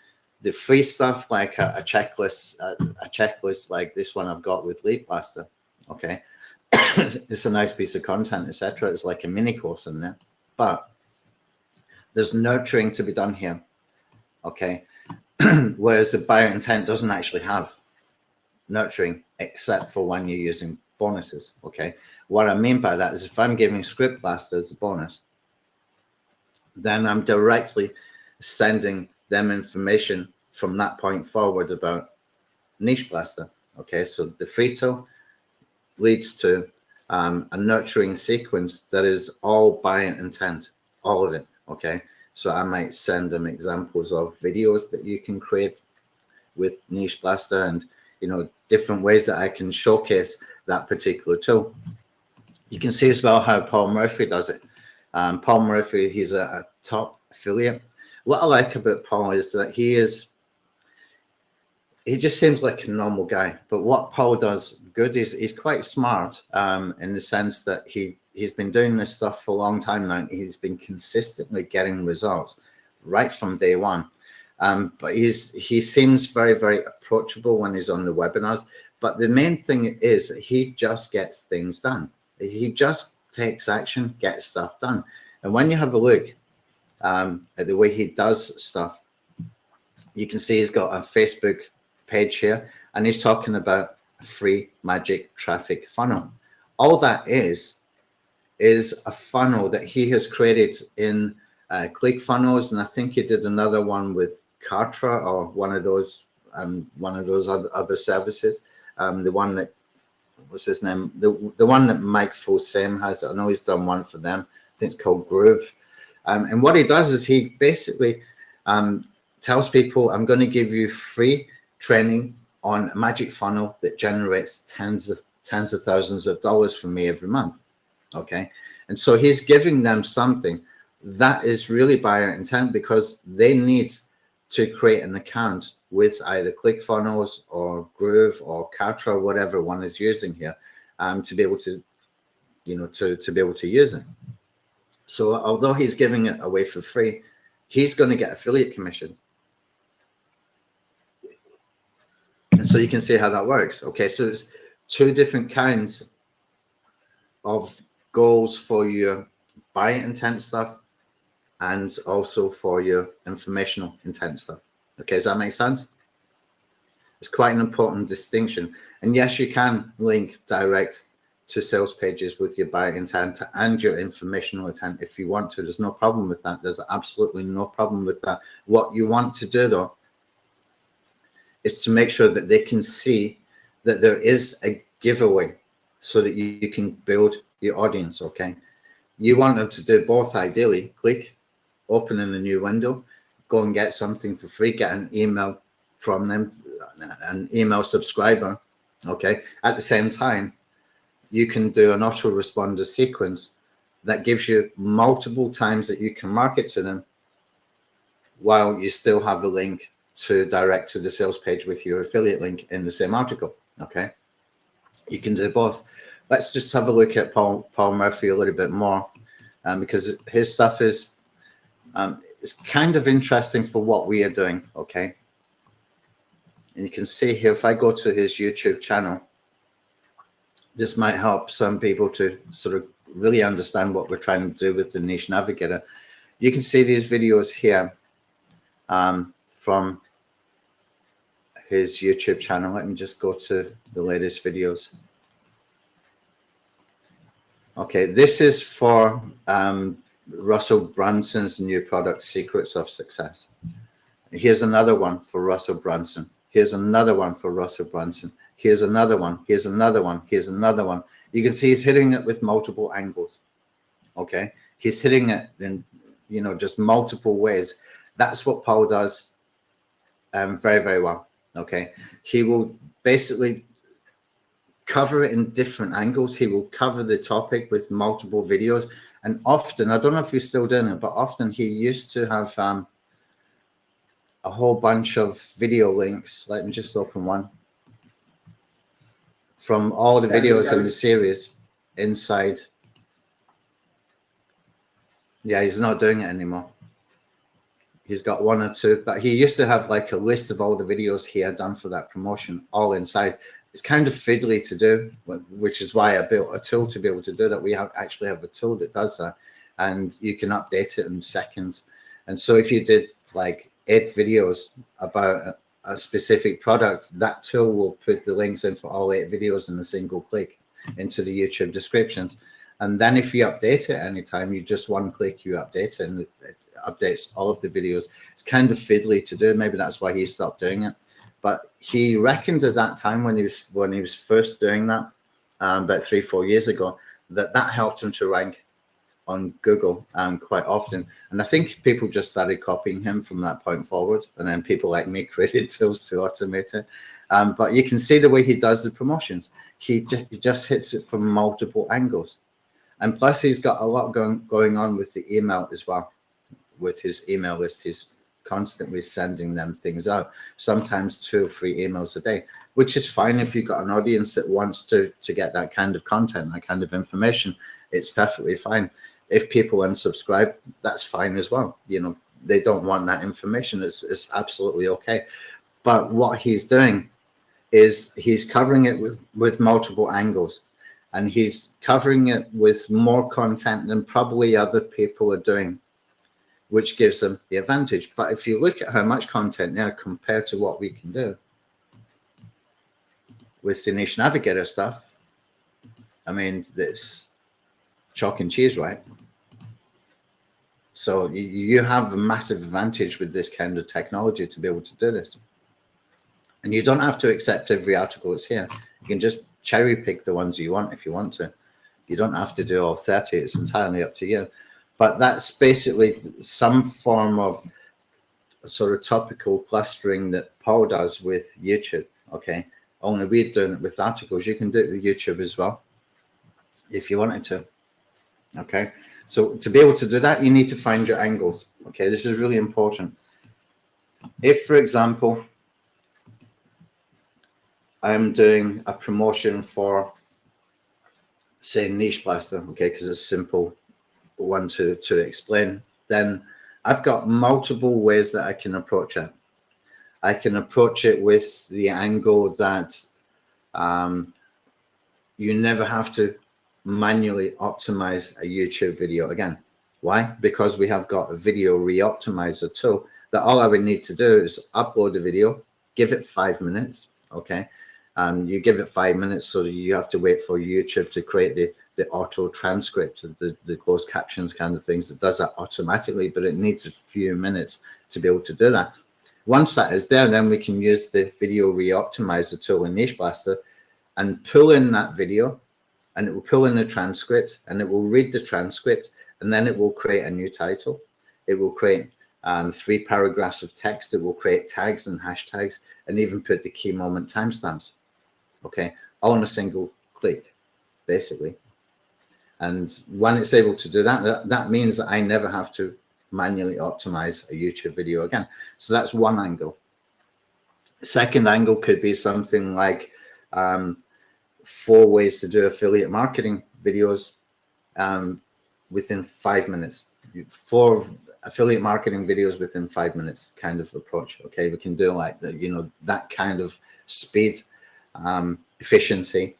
free stuff, like a checklist like this one I've got with Lead Blaster, okay, it's a nice piece of content, etc. It's like a mini course in there. but there's nurturing to be done here, okay? Whereas the buyer intent doesn't actually have nurturing except for when you're using bonuses, okay? What I mean by that is if I'm giving Script Blaster as a bonus, then I'm directly sending them information from that point forward about Niche Blaster, okay? So the free tool leads to a nurturing sequence that is all buyer intent, all of it, okay? So I might send them examples of videos that you can create with Niche Blaster and, you know, different ways that I can showcase that particular tool. You can see as well how Paul Murphy does it. Paul Murphy, he's a top affiliate. What I like about Paul is that he just seems like a normal guy, but what Paul does good is he's quite smart in the sense that he's been doing this stuff for a long time now. He's been consistently getting results right from day one. But he seems very, very approachable when he's on the webinars. But the main thing is that he just gets things done. He just takes action, gets stuff done. And when you have a look at the way he does stuff, you can see he's got a Facebook page here, and he's talking about a free magic traffic funnel. All that is a funnel that he has created in ClickFunnels, and I think he did another one with Kartra or one of those other services. The one that, what's his name? The one that Mike Fosame has. I know he's done one for them. I think it's called Groove. And what he does is he basically tells people, I'm going to give you free training on a magic funnel that generates tens of thousands of dollars for me every month. Okay. And so he's giving them something that is really buyer intent because they need to create an account with either ClickFunnels or Groove or Kartra, whatever one is using here, to be able to, you know, to be able to use it. So although he's giving it away for free, he's going to get affiliate commissions. And so you can see how that works. Okay, so it's two different kinds of goals for your buyer intent stuff and also for your informational intent stuff. Okay, does that make sense? It's quite an important distinction. And yes, you can link direct to sales pages with your buyer intent and your informational intent if you want to. There's no problem with that. There's absolutely no problem with that. What you want to do though is to make sure that they can see that there is a giveaway so that you can build your audience, okay? You want them to do both ideally. Click, open in a new window, go and get something for free, get an email from them, an email subscriber, okay? At the same time, you can do an autoresponder sequence that gives you multiple times that you can market to them while you still have a link to direct to the sales page with your affiliate link in the same article, okay? You can do both. Let's just have a look at Paul Murphy a little bit more because his stuff is it's kind of interesting for what we are doing, okay? And you can see here, if I go to his YouTube channel, this might help some people to sort of really understand what we're trying to do with the Niche Navigator. You can see these videos here from his YouTube channel. Let me just go to the latest videos. Okay, this is for Russell Brunson's new product, Secrets of Success. Here's another one for Russell Brunson. Here's another one for Russell Brunson. Here's another one. Here's another one. Here's another one. You can see he's hitting it with multiple angles. Okay, he's hitting it in, you know, just multiple ways. That's what Paul does very, very well. Okay, he will basically cover it in different angles. He will cover the topic with multiple videos. And often, I don't know if he's still doing it, but often he used to have a whole bunch of video links. Let me just open one from all the videos in the series inside. Yeah, he's not doing it anymore. He's got one or two, but he used to have like a list of all the videos he had done for that promotion all inside. It's kind of fiddly to do, which is why I built a tool to be able to do that. We actually have a tool that does that. and you can update it in seconds. And so if you did like 8 videos about a specific product, that tool will put the links in for all 8 videos in a single click into the YouTube descriptions. And then if you update it anytime, you just one click, you update it, and it updates all of the videos. It's kind of fiddly to do. Maybe that's why he stopped doing it. But he reckoned at that time when he was first doing that, about 3-4 years ago, that helped him to rank on Google quite often. And I think people just started copying him from that point forward. And then people like me created tools to automate it. But you can see the way he does the promotions. He just hits it from multiple angles. And plus, he's got a lot going on with the email as well. With his email list, he's constantly sending them things out, sometimes 2 or 3 emails a day, which is fine if you've got an audience that wants to get that kind of content, that kind of information. It's perfectly fine. If people unsubscribe, that's fine as well. You know, they don't want that information. It's absolutely okay. But what he's doing is he's covering it with multiple angles, and he's covering it with more content than probably other people are doing, which gives them the advantage. But if you look at how much content there compared to what we can do with the Niche Navigator stuff, I mean, it's chalk and cheese, right? So you have a massive advantage with this kind of technology to be able to do this. And you don't have to accept every article that's here. You can just cherry pick the ones you want if you want to. You don't have to do all 30. It's entirely up to you. But that's basically some form of sort of topical clustering that Paul does with YouTube, okay? Only we're doing it with articles. You can do it with YouTube as well if you wanted to, okay? So to be able to do that, you need to find your angles, okay? This is really important. If, for example, I'm doing a promotion for, say, Niche Blaster, okay, because it's a simple one to explain, then I've got multiple ways that I can approach it. I can approach it with the angle that you never have to manually optimize a YouTube video again. Why? Because we have got a video re-optimizer tool that all I would need to do is upload a video, give it 5 minutes, okay? You give it 5 minutes, so you have to wait for YouTube to create the auto transcript, the closed captions kind of things. It does that automatically, but it needs a few minutes to be able to do that. Once that is there, then we can use the video re-optimizer tool in Niche Blaster and pull in that video, and it will pull in the transcript, and it will read the transcript, and then it will create a new title. It will create 3 paragraphs of text. It will create tags and hashtags, and even put the key moment timestamps, okay, all in a single click, basically. And when it's able to do that, that means that I never have to manually optimize a YouTube video again. So that's one angle. Second angle could be something like 4 ways to do affiliate marketing videos within 5 minutes. 4 affiliate marketing videos within 5 minutes kind of approach. Okay, we can do like the, you know, that kind of speed, efficiency.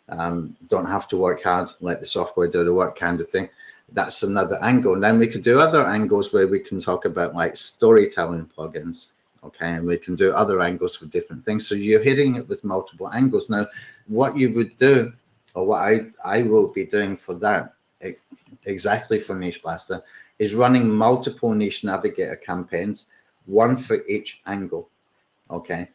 Don't have to work hard, let the software do the work kind of thing. That's another angle. And then we could do other angles where we can talk about like storytelling plugins, okay? And we can do other angles for different things. So you're hitting it with multiple angles. Now, what you would do, or what I will be doing for that, exactly for Niche Blaster, is running multiple Niche Navigator campaigns, 1 for each angle, okay?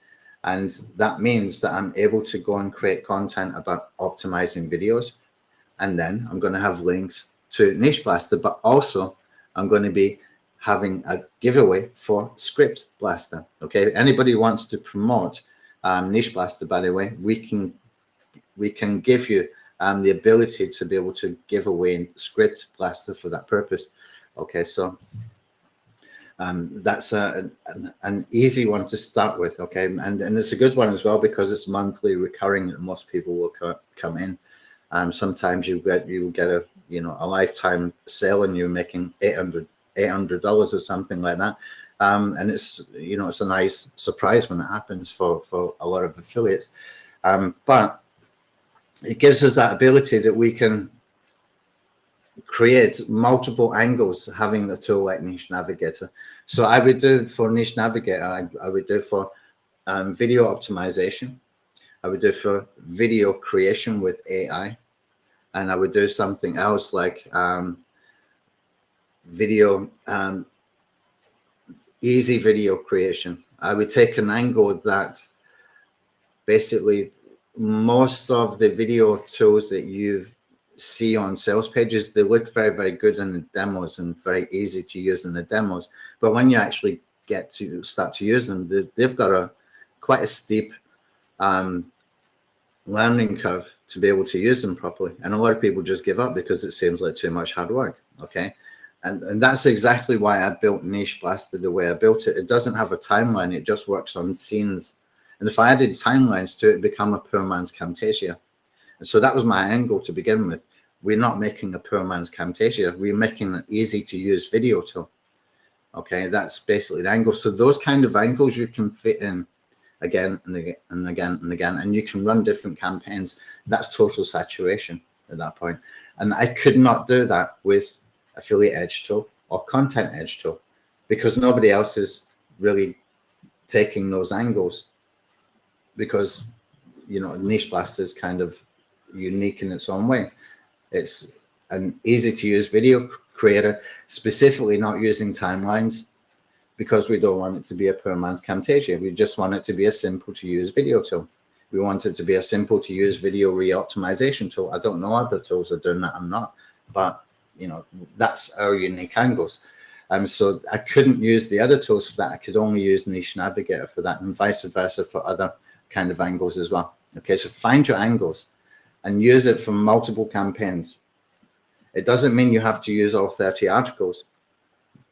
And that means that I'm able to go and create content about optimizing videos. And then I'm going to have links to Niche Blaster, but also I'm going to be having a giveaway for Script Blaster. Okay, anybody who wants to promote Niche Blaster, by the way, we can give you the ability to be able to give away Script Blaster for that purpose. Okay, so that's an easy one to start with, okay, and it's a good one as well because it's monthly recurring and most people will come in. Sometimes you will get a a lifetime sale and you're making $800 or something like that, and it's it's a nice surprise when it happens for a lot of affiliates, but it gives us that ability that we can create multiple angles having a tool like Niche Navigator. So I would do for Niche Navigator, I would do for video optimization. I would do for video creation with AI. And I would do something else like easy video creation. I would take an angle that basically most of the video tools that you see on sales pages, they look very, very good in the demos and very easy to use in the demos. But when you actually get to start to use them, they've got quite a steep learning curve to be able to use them properly. And a lot of people just give up because it seems like too much hard work. Okay. And that's exactly why I built Niche Blaster the way I built it. It doesn't have a timeline. It just works on scenes. And if I added timelines to it, it'd become a poor man's Camtasia. And so that was my angle to begin with. We're not making a poor man's Camtasia. We're making an easy to use video tool. Okay. That's basically the angle. So those kind of angles you can fit in again and again and again and again, and you can run different campaigns. That's total saturation at that point. And I could not do that with Affiliate Edge tool or Content Edge tool because nobody else is really taking those angles, because Niche Blaster is kind of unique in its own way. It's an easy to use video creator, specifically not using timelines, because we don't want it to be a poor man's Camtasia. We just want it to be a simple to use video tool. We want it to be a simple to use video re-optimization tool. I don't know other tools are doing that. I'm not, but that's our unique angles. So I couldn't use the other tools for that. I could only use Niche Navigator for that, and vice versa for other kind of angles as well. Okay, so find your angles and use it for multiple campaigns. It doesn't mean you have to use all 30 articles.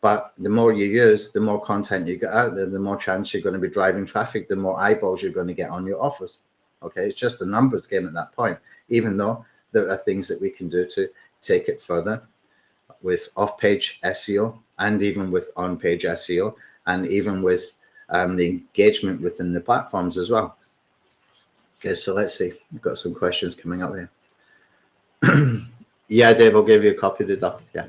But the more you use, the more content you get out there, the more chance you're going to be driving traffic, the more eyeballs you're going to get on your offers. Okay, it's just a numbers game at that point, even though there are things that we can do to take it further with off-page SEO and even with on-page SEO and even with the engagement within the platforms as well. Okay, so let's see. We've got some questions coming up here. Yeah, Dave, I'll give you a copy of the doc. Yeah.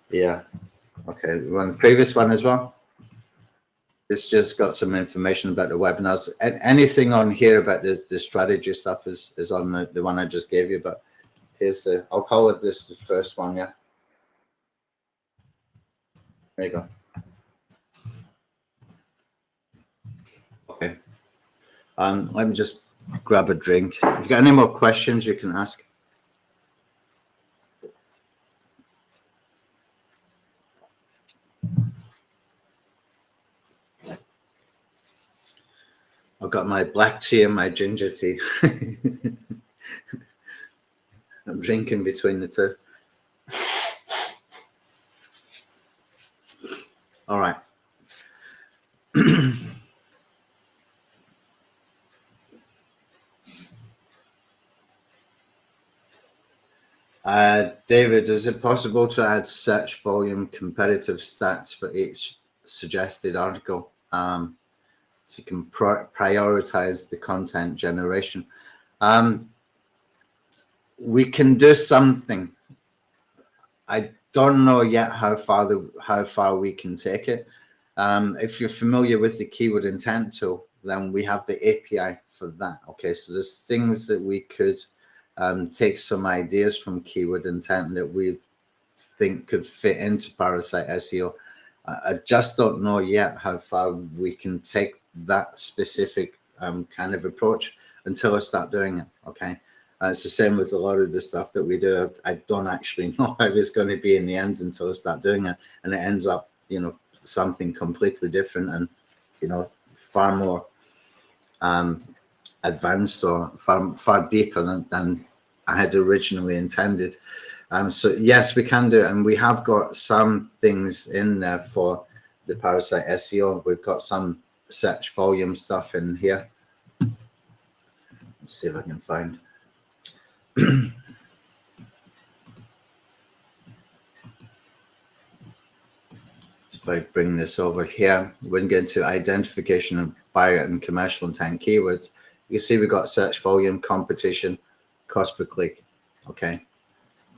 Yeah. Okay. The previous one as well. It's just got some information about the webinars. And anything on here about the strategy stuff is on the one I just gave you. But here's I'll call it this the first one. Yeah. There you go. Okay. Let me just grab a drink. If you've got any more questions, you can ask. I've got my black tea and my ginger tea. I'm drinking between the two. All right. David, is it possible to add search volume competitive stats for each suggested article? So you can prioritize the content generation. We can do something. I don't know yet how far we can take it. If you're familiar with the keyword intent tool, then we have the API for that. Okay, so there's things that we could take some ideas from keyword intent that we think could fit into Parasite SEO. I just don't know yet how far we can take that specific kind of approach until I start doing it. Okay, it's the same with a lot of the stuff that we do. I don't actually know how it's going to be in the end until I start doing it, and it ends up, something completely different and far more advanced or far deeper than I had originally intended. So yes, we can do it, and we have got some things in there for the Parasite SEO. We've got some search volume stuff in here. Let's see if I can find. if I bring this over here, we're going to get into identification of buyer and commercial intent keywords. You see we've got search volume, competition, cost per click. Okay,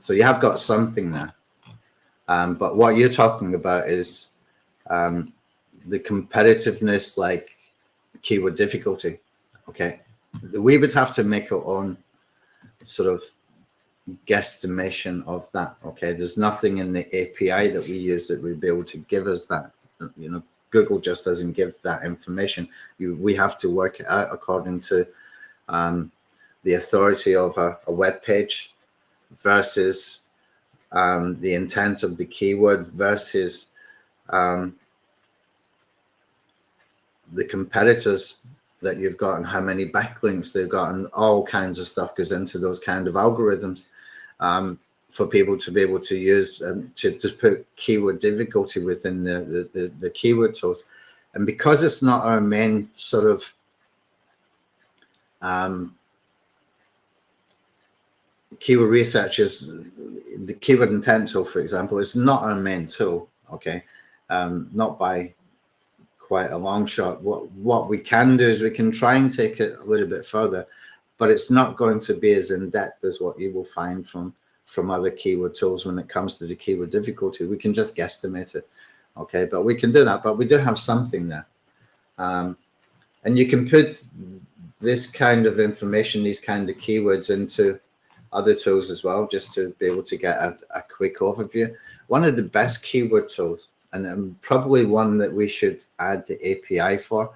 so you have got something there. But what you're talking about is the competitiveness, like keyword difficulty. Okay, we would have to make our own sort of guesstimation of that. Okay, there's nothing in the API that we use that would be able to give us that. You know, Google just doesn't give that information. We have to work it out according to the authority of a web page versus the intent of the keyword versus the competitors that you've got and how many backlinks they've got, and all kinds of stuff goes into those kind of algorithms for people to be able to use to put keyword difficulty within the keyword tools. And because it's not our main sort of keyword research, is the keyword intent tool, for example, is not our main tool. Okay, not by quite a long shot. What we can do is we can try and take it a little bit further, but it's not going to be as in depth as what you will find from other keyword tools when it comes to the keyword difficulty. We can just guesstimate it. Okay, but we can do that, but we do have something there. And you can put this kind of information, these kind of keywords, into other tools as well, just to be able to get a quick overview. One of the best keyword tools, and probably one that we should add the API for.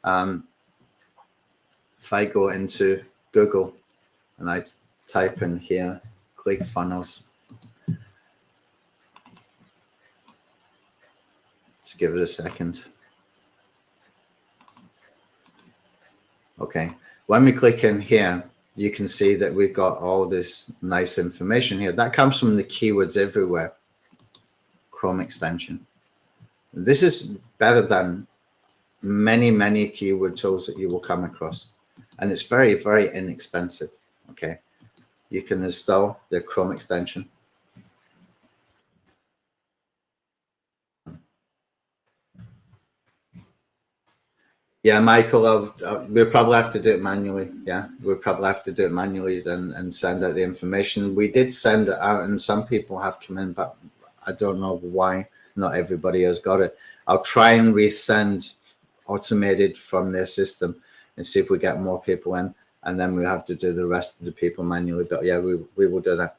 If I go into Google and I type in here, ClickFunnels, let's give it a second. Okay, when we click in here, you can see that we've got all this nice information here. That comes from the Keywords Everywhere Chrome extension. This is better than many keyword tools that you will come across. And it's very, very inexpensive. Okay, you can install the Chrome extension. Yeah, Michael, we'll probably have to do it manually. Yeah, we'll probably have to do it manually and send out the information. We did send it out, and some people have come in, but I don't know why not everybody has got it. I'll try and resend automated from their system and see if we get more people in, and then we'll have to do the rest of the people manually. But yeah, we will do that.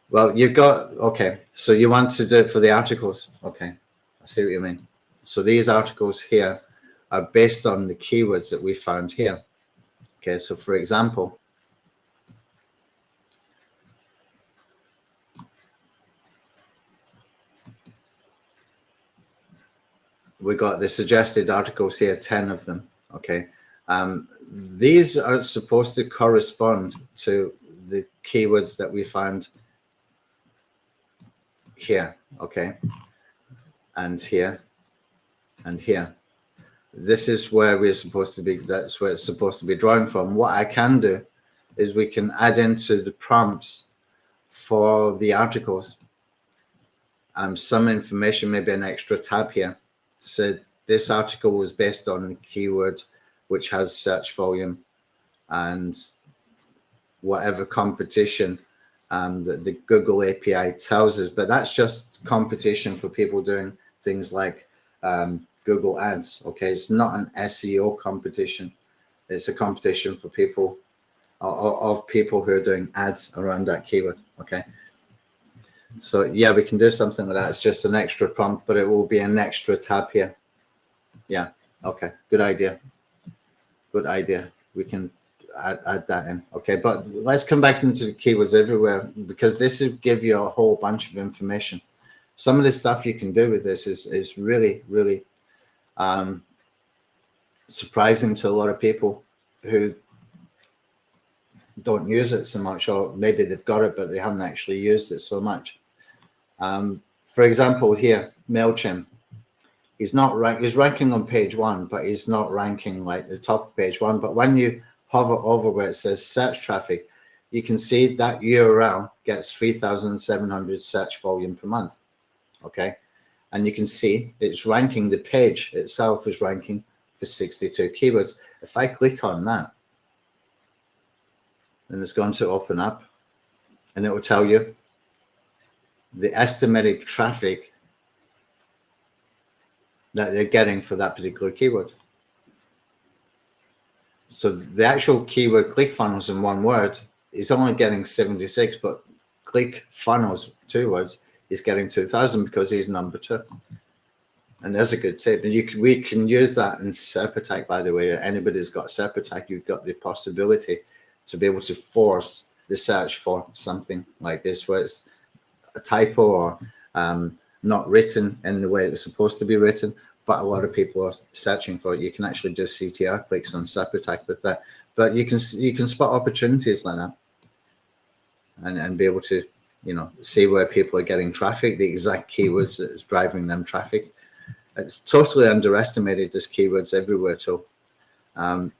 Well, you've got, okay, so you want to do it for the articles. Okay, I see what you mean. So these articles here are based on the keywords that we found here. Okay, so for example, we got the suggested articles here, 10 of them. Okay, these are supposed to correspond to the keywords that we found here. Okay, and here and here. This is where we're supposed to be. That's where it's supposed to be drawing from. What I can do is we can add into the prompts for the articles some information, maybe an extra tab here. So this article was based on the keyword which has search volume and whatever competition that the Google API tells us. But that's just competition for people doing things like Google Ads. Okay, it's not an SEO competition. It's a competition for people of people who are doing ads around that keyword. Okay, so yeah, we can do something like that. It's just an extra prompt, but it will be an extra tab here. Yeah, okay, good idea. Good idea. We can add that in. Okay, but let's come back into the Keywords Everywhere, because this will give you a whole bunch of information. Some of the stuff you can do with this is really surprising to a lot of people who don't use it so much, or maybe they've got it but they haven't actually used it so much. For example, here, MailChimp, he's ranking on page 1, but he's not ranking like the top of page 1. But when you hover over where it says search traffic, you can see that URL gets 3,700 search volume per month. Okay, And you can see it's ranking, the page itself is ranking for 62 keywords. If I click on that, then it's going to open up and it will tell you the estimated traffic that they're getting for that particular keyword. So the actual keyword ClickFunnels in one word is only getting 76, but ClickFunnels 2 words is getting 2,000 because he's number 2. And there's a good tip. And we can use that in SERP Attack, by the way. Anybody's got SERP Attack, you've got the possibility to be able to force the search for something like this, where it's a typo or not written in the way it was supposed to be written, but a lot of people are searching for it. You can actually do CTR clicks on SERP Attack with that. But you can spot opportunities like that and be able to, you know, see where people are getting traffic, the exact keywords that is driving them traffic. It's totally underestimated, this keywords everywhere tool. And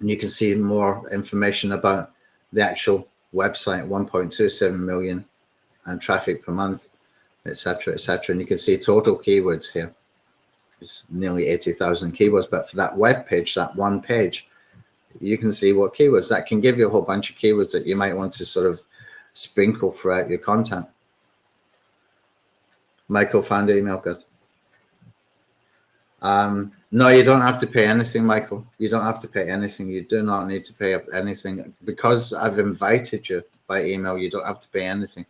you can see more information about the actual website, 1.27 million and traffic per month, etc., etc. And you can see total keywords here. It's nearly 80,000 keywords, but for that web page, that one page, you can see what keywords. That can give you a whole bunch of keywords that you might want to sort of sprinkle throughout your content. Michael found the email, good. No, you don't have to pay anything, Michael. You don't have to pay anything. You do not need to pay up anything. Because I've invited you by email, you don't have to pay anything.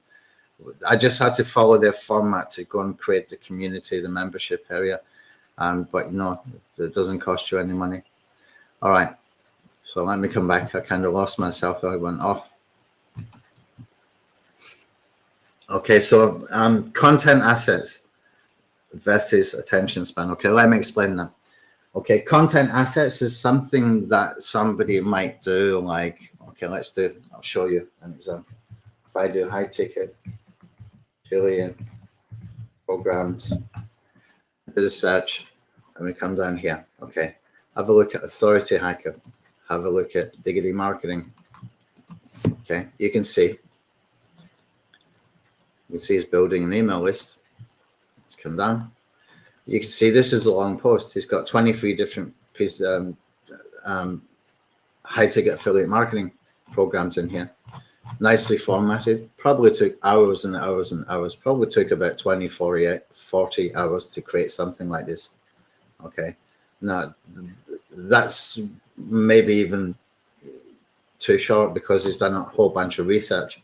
I just had to follow their format to go and create the community, the membership area. But no, it doesn't cost you any money. All right. So let me come back. I kind of lost myself. I went off. Okay, so content assets versus attention span. Okay, let me explain that. Okay, content assets is something that somebody might do, like, okay, I'll show you an example. If I do high ticket affiliate programs, do the search, and we come down here. Okay, have a look at Authority Hacker, have a look at Diggity Marketing. Okay, you can see he's building an email list. Let's come down. You can see this is a long post. He's got 23 different pieces, high ticket affiliate marketing programs in here. Nicely formatted. Probably took hours and hours and hours. Probably took about 20, 40 hours to create something like this. Okay. Now, that's maybe even too short because he's done a whole bunch of research.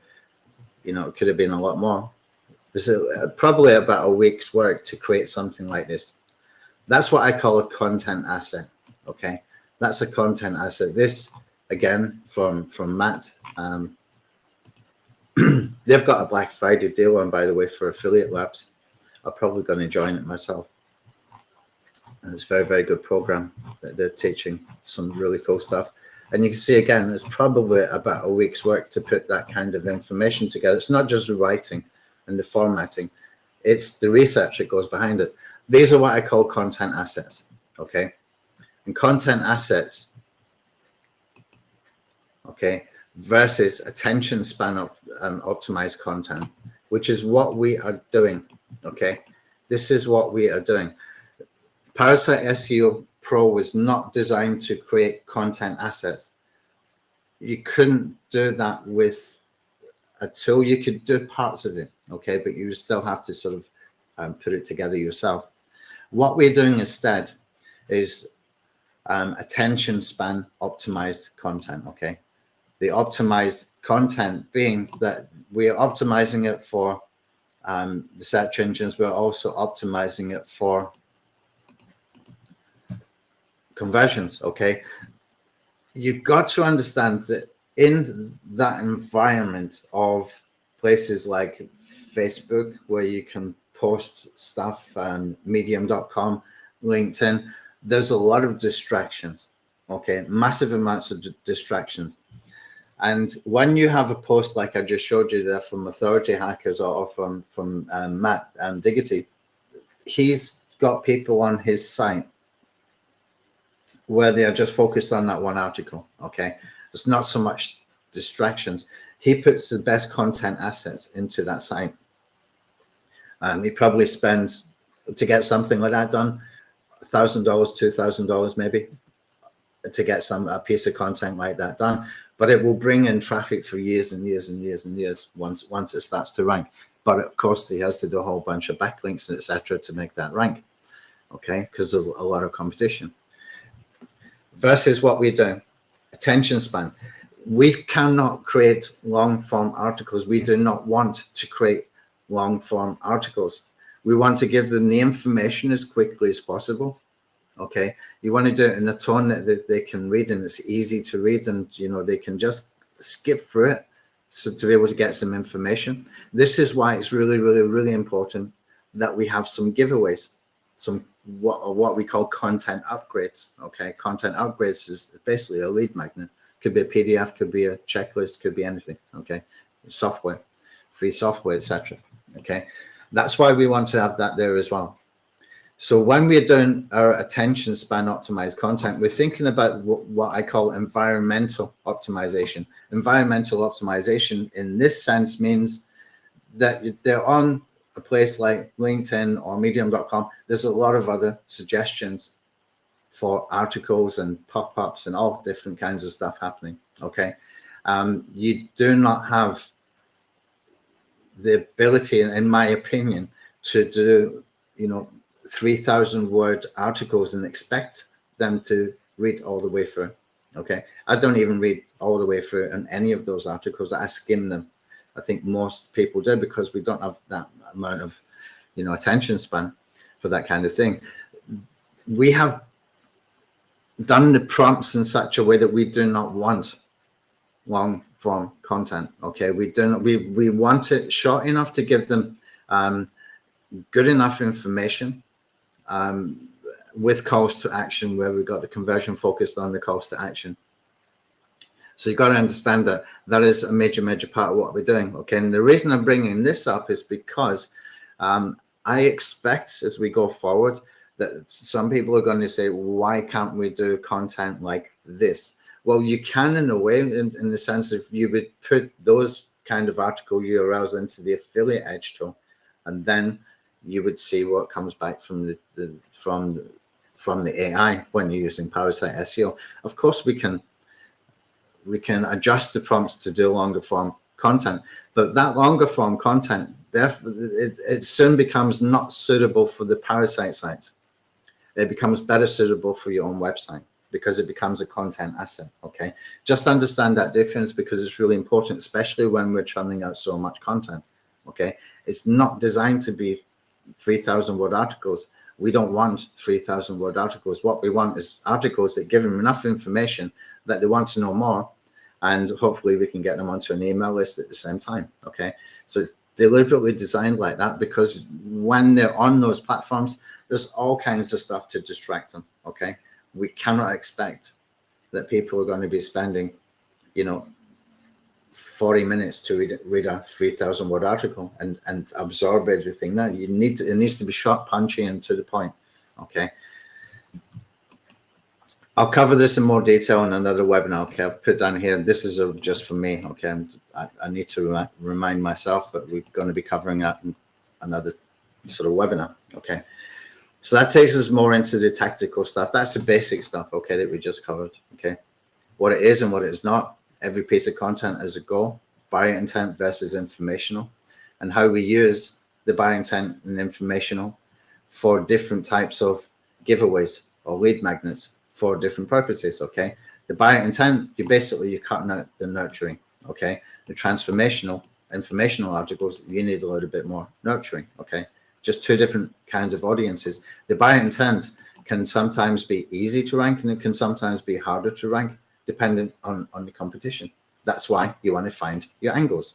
You know, it could have been a lot more. It's probably about a week's work to create something like this. That's what I call a content asset. Okay, that's a content asset. This, again, from Matt. They've got a Black Friday deal on, by the way, for Affiliate Labs. I'm probably going to join it myself. And it's a very, very good program that they're teaching some really cool stuff. And you can see, again, it's probably about a week's work to put that kind of information together. It's not just the writing and the formatting. It's the research that goes behind it. These are what I call content assets, okay? And content assets, okay, versus attention span optimized content, which is what we are doing, okay? This is what we are doing. ParasiteSEO Pro was not designed to create content assets. You couldn't do that with a tool. You could do parts of it, okay, but you still have to sort of put it together yourself. What we're doing instead is attention span optimized content, okay? The optimized content being that we are optimizing it for the search engines. We're also optimizing it for conversions, okay? You've got to understand that in that environment of places like Facebook, where you can post stuff, and medium.com, LinkedIn, there's a lot of distractions, okay? Massive amounts of distractions. And when you have a post like I just showed you there from Authority Hackers or from Matt Diggity, he's got people on his site where they are just focused on that one article, okay? There's not so much distractions. He puts the best content assets into that site. He probably spends, to get something like that done, $1,000, $2,000 maybe, to get a piece of content like that done. But it will bring in traffic for years and years and years and years once it starts to rank. But of course, he has to do a whole bunch of backlinks, etc., to make that rank, okay, because of a lot of competition. Versus what we're doing, attention span. We cannot create long-form articles. We do not want to create long-form articles. We want to give them the information as quickly as possible. Okay, you want to do it in a tone that they can read and it's easy to read, and they can just skip through it, so to be able to get some information. This is why it's really, really, really important that we have some giveaways, some what we call content upgrades. Okay, content upgrades is basically a lead magnet. Could be a PDF, could be a checklist, could be anything. Okay, software, free software, etc. Okay, that's why we want to have that there as well. So when we're doing our attention span optimized content, we're thinking about what I call environmental optimization. Environmental optimization in this sense means that they're on a place like LinkedIn or medium.com. There's a lot of other suggestions for articles and pop-ups and all different kinds of stuff happening. Okay. You do not have the ability, in my opinion, to do, 3,000 word articles and expect them to read all the way through. Okay, I don't even read all the way through on any of those articles. I skim them. I think most people do, because we don't have that amount of attention span for that kind of thing. We have done the prompts in such a way that we do not want long form content. Okay, we want it short enough to give them good enough information, with calls to action, where we've got the conversion focused on the calls to action. So you've got to understand that that is a major part of what we're doing. Okay, and the reason I'm bringing this up is because I expect as we go forward that some people are going to say, why can't we do content like this? Well, you can in a way, in the sense of you would put those kind of article URLs into the affiliate edge tool, and then you would see what comes back from the AI when you're using ParasiteSEO. Of course, we can adjust the prompts to do longer form content, but that longer form content, it soon becomes not suitable for the Parasite sites. It becomes better suitable for your own website, because it becomes a content asset. Okay, just understand that difference, because it's really important, especially when we're churning out so much content. Okay, it's not designed to be 3,000 word articles. We don't want 3,000 word articles. What we want is articles that give them enough information that they want to know more, and hopefully we can get them onto an email list at the same time. Okay, so deliberately designed like that, because when they're on those platforms, there's all kinds of stuff to distract them. Okay, we cannot expect that people are going to be spending 40 minutes to read a 3,000 word article and absorb everything. Now it needs to be short, punchy, and to the point. Okay, I'll cover this in more detail in another webinar. Okay, I've put down here, this is just for me. Okay, I need to remind myself that we're going to be covering that in another sort of webinar. Okay, so that takes us more into the tactical stuff. That's the basic stuff, okay, that we just covered. Okay, what it is and what it is not. Every piece of content as a goal, buyer intent versus informational, and how we use the buyer intent and informational for different types of giveaways or lead magnets for different purposes. Okay, the buyer intent, you're cutting out the nurturing. Okay, the transformational, informational articles, you need a little bit more nurturing. Okay, just two different kinds of audiences. The buyer intent can sometimes be easy to rank, and it can sometimes be harder to rank, dependent on the competition. That's why you want to find your angles.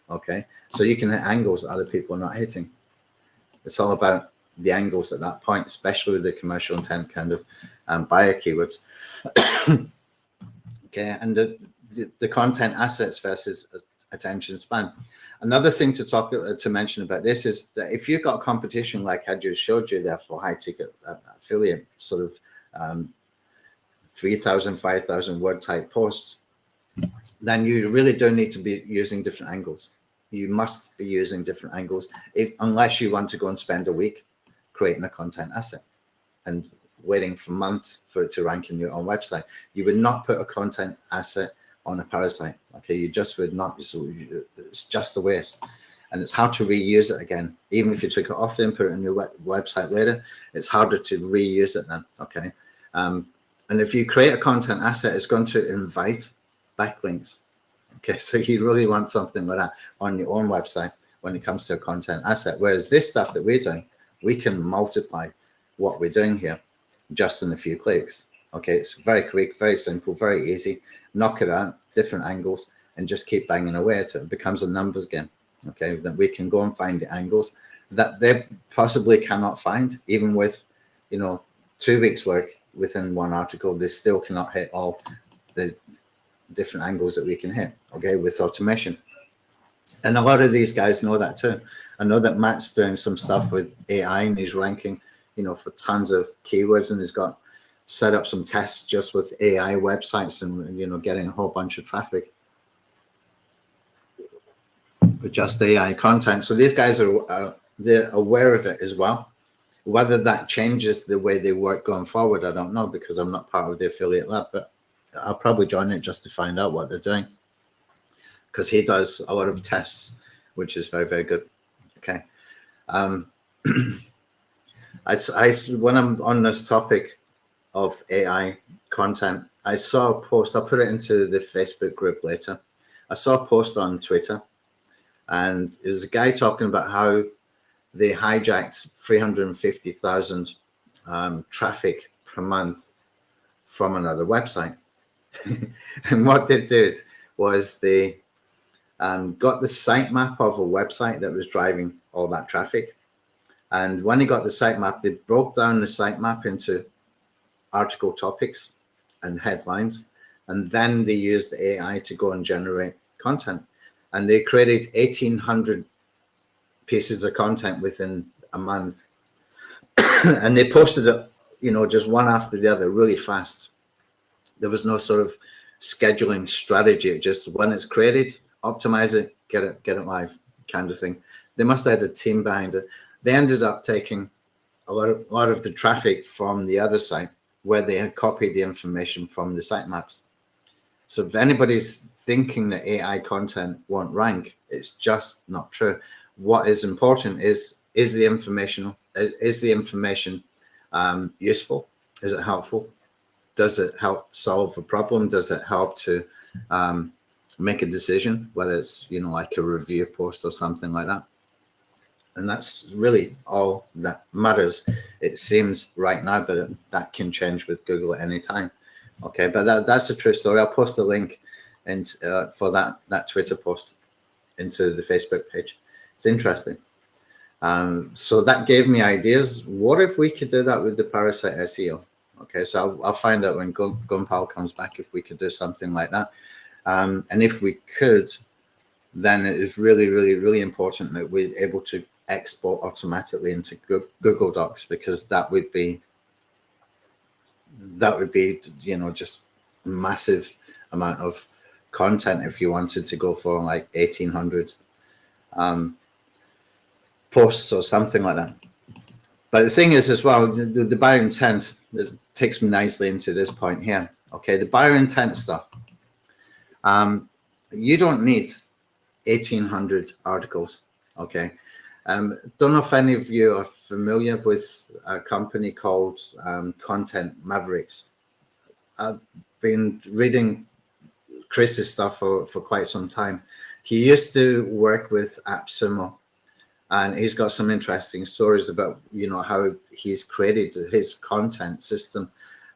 Okay, so you can hit angles that other people are not hitting. It's all about the angles at that point, especially with the commercial intent kind of buyer keywords. Okay, and the content assets versus attention span. Another thing to mention about this is that if you've got competition like I just showed you there for high ticket affiliate, sort of 3,000, 5,000 word type posts, then you really do need to be using different angles. you must be using different angles, unless you want to go and spend a week creating a content asset and waiting for months for it to rank in your own website. You would not put a content asset on a Parasite. Okay, you just would not. It's just a waste. And it's hard to reuse it again. Even if you took it off and put it on your website later, it's harder to reuse it then. Okay. And if you create a content asset, it's going to invite backlinks. Okay, so you really want something like that on your own website when it comes to a content asset. Whereas this stuff that we're doing, we can multiply what we're doing here just in a few clicks. Okay, it's very quick, very simple, very easy. Knock it out, different angles, and just keep banging away at it. It becomes a numbers game. Okay, then we can go and find the angles that they possibly cannot find, even with, 2 weeks work within one article. They still cannot hit all the different angles that we can hit, okay, with automation. And a lot of these guys know that too. I know that Matt's doing some stuff with AI, and he's ranking, for tons of keywords, and he's got set up some tests just with AI websites and, getting a whole bunch of traffic with just AI content. So these guys they're aware of it as well. Whether that changes the way they work going forward, I don't know, because I'm not part of the affiliate lab, but I'll probably join it just to find out what they're doing, because he does a lot of tests, which is very, very good. Okay. When I'm on this topic of AI content, I saw a post. I'll put it into the Facebook group later. I saw a post on Twitter, and it was a guy talking about how they hijacked 350,000 traffic per month from another website. And what they did was they got the sitemap of a website that was driving all that traffic. And when they got the sitemap, they broke down the sitemap into article topics and headlines. And then they used the AI to go and generate content. And they created 1,800 pieces of content within a month. And they posted it, just one after the other really fast. There was no sort of scheduling strategy. It just, when it's created, optimize it, get it live kind of thing. They must have had a team behind it. They ended up taking a lot of the traffic from the other site where they had copied the information from the sitemaps. So if anybody's thinking that AI content won't rank, it's just not true. What is important is the information useful? Is it helpful? Does it help solve a problem? Does it help to make a decision, whether it's, like a review post or something like that? And that's really all that matters, it seems right now, but that can change with Google at any time. Okay, but that's a true story. I'll post a link for that Twitter post into the Facebook page. It's interesting. So that gave me ideas. What if we could do that with the Parasite SEO? Okay, so I'll find out when Gunpal comes back if we could do something like that. And if we could, then it is really, really, really important that we're able to export automatically into Google Docs, because that would be just massive amount of content if you wanted to go for like 1,800 posts or something like that. But the thing is as well, the buyer intent, it takes me nicely into this point here. Okay, the buyer intent stuff. You don't need 1,800 articles. Okay. Don't know if any of you are familiar with a company called Content Mavericks. I've been reading Chris's stuff for quite some time. He used to work with AppSumo, and he's got some interesting stories about, how he's created his content system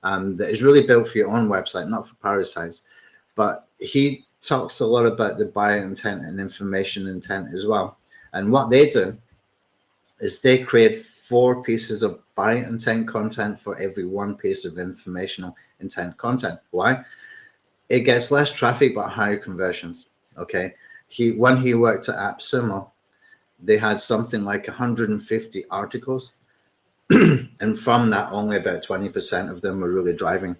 that is really built for your own website, not for Parasites. But he talks a lot about the buyer intent and information intent as well. And what they do is they create 4 pieces of buyer intent content for every 1 piece of informational intent content. Why? It gets less traffic but higher conversions. Okay. When he worked at AppSumo, they had something like 150 articles. And from that, only about 20% of them were really driving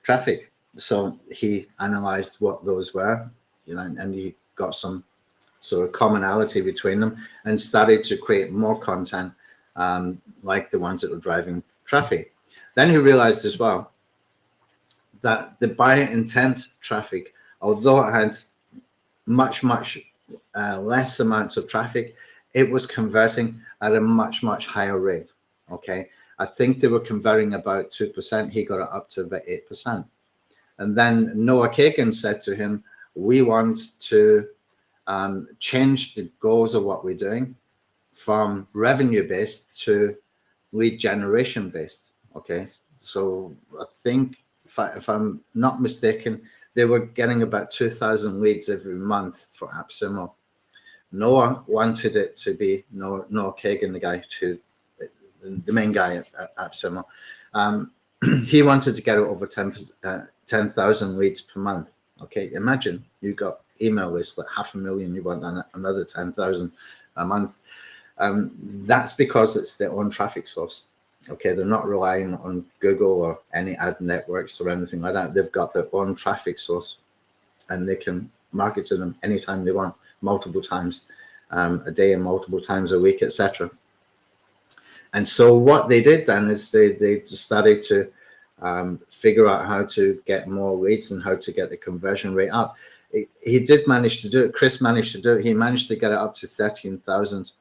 traffic. So he analyzed what those were, and he got some So a commonality between them, and started to create more content like the ones that were driving traffic. Then he realized as well that the buyer intent traffic, although it had much less amounts of traffic, it was converting at a much higher rate. Okay, I think they were converting about 2%. He got it up to about 8%. And then Noah Kagan said to him, we want to change the goals of what we're doing from revenue based to lead generation based. Okay, so I think if I'm not mistaken, they were getting about 2,000 leads every month for AppSumo. Noah wanted it to be Noah Kagan, the guy the main guy at AppSumo. He wanted to get it over 10,000 leads per month. Okay, imagine you got email lists like 500,000, you want another 10,000 a month. That's because it's their own traffic source. Okay, they're not relying on Google or any ad networks or anything like that. They've got their own traffic source, and they can market to them anytime they want, multiple times a day and multiple times a week, etc. And so what they did then is they started to figure out how to get more leads and how to get the conversion rate up. He did manage to do it. Chris managed to do it. He managed to get it up to 13,000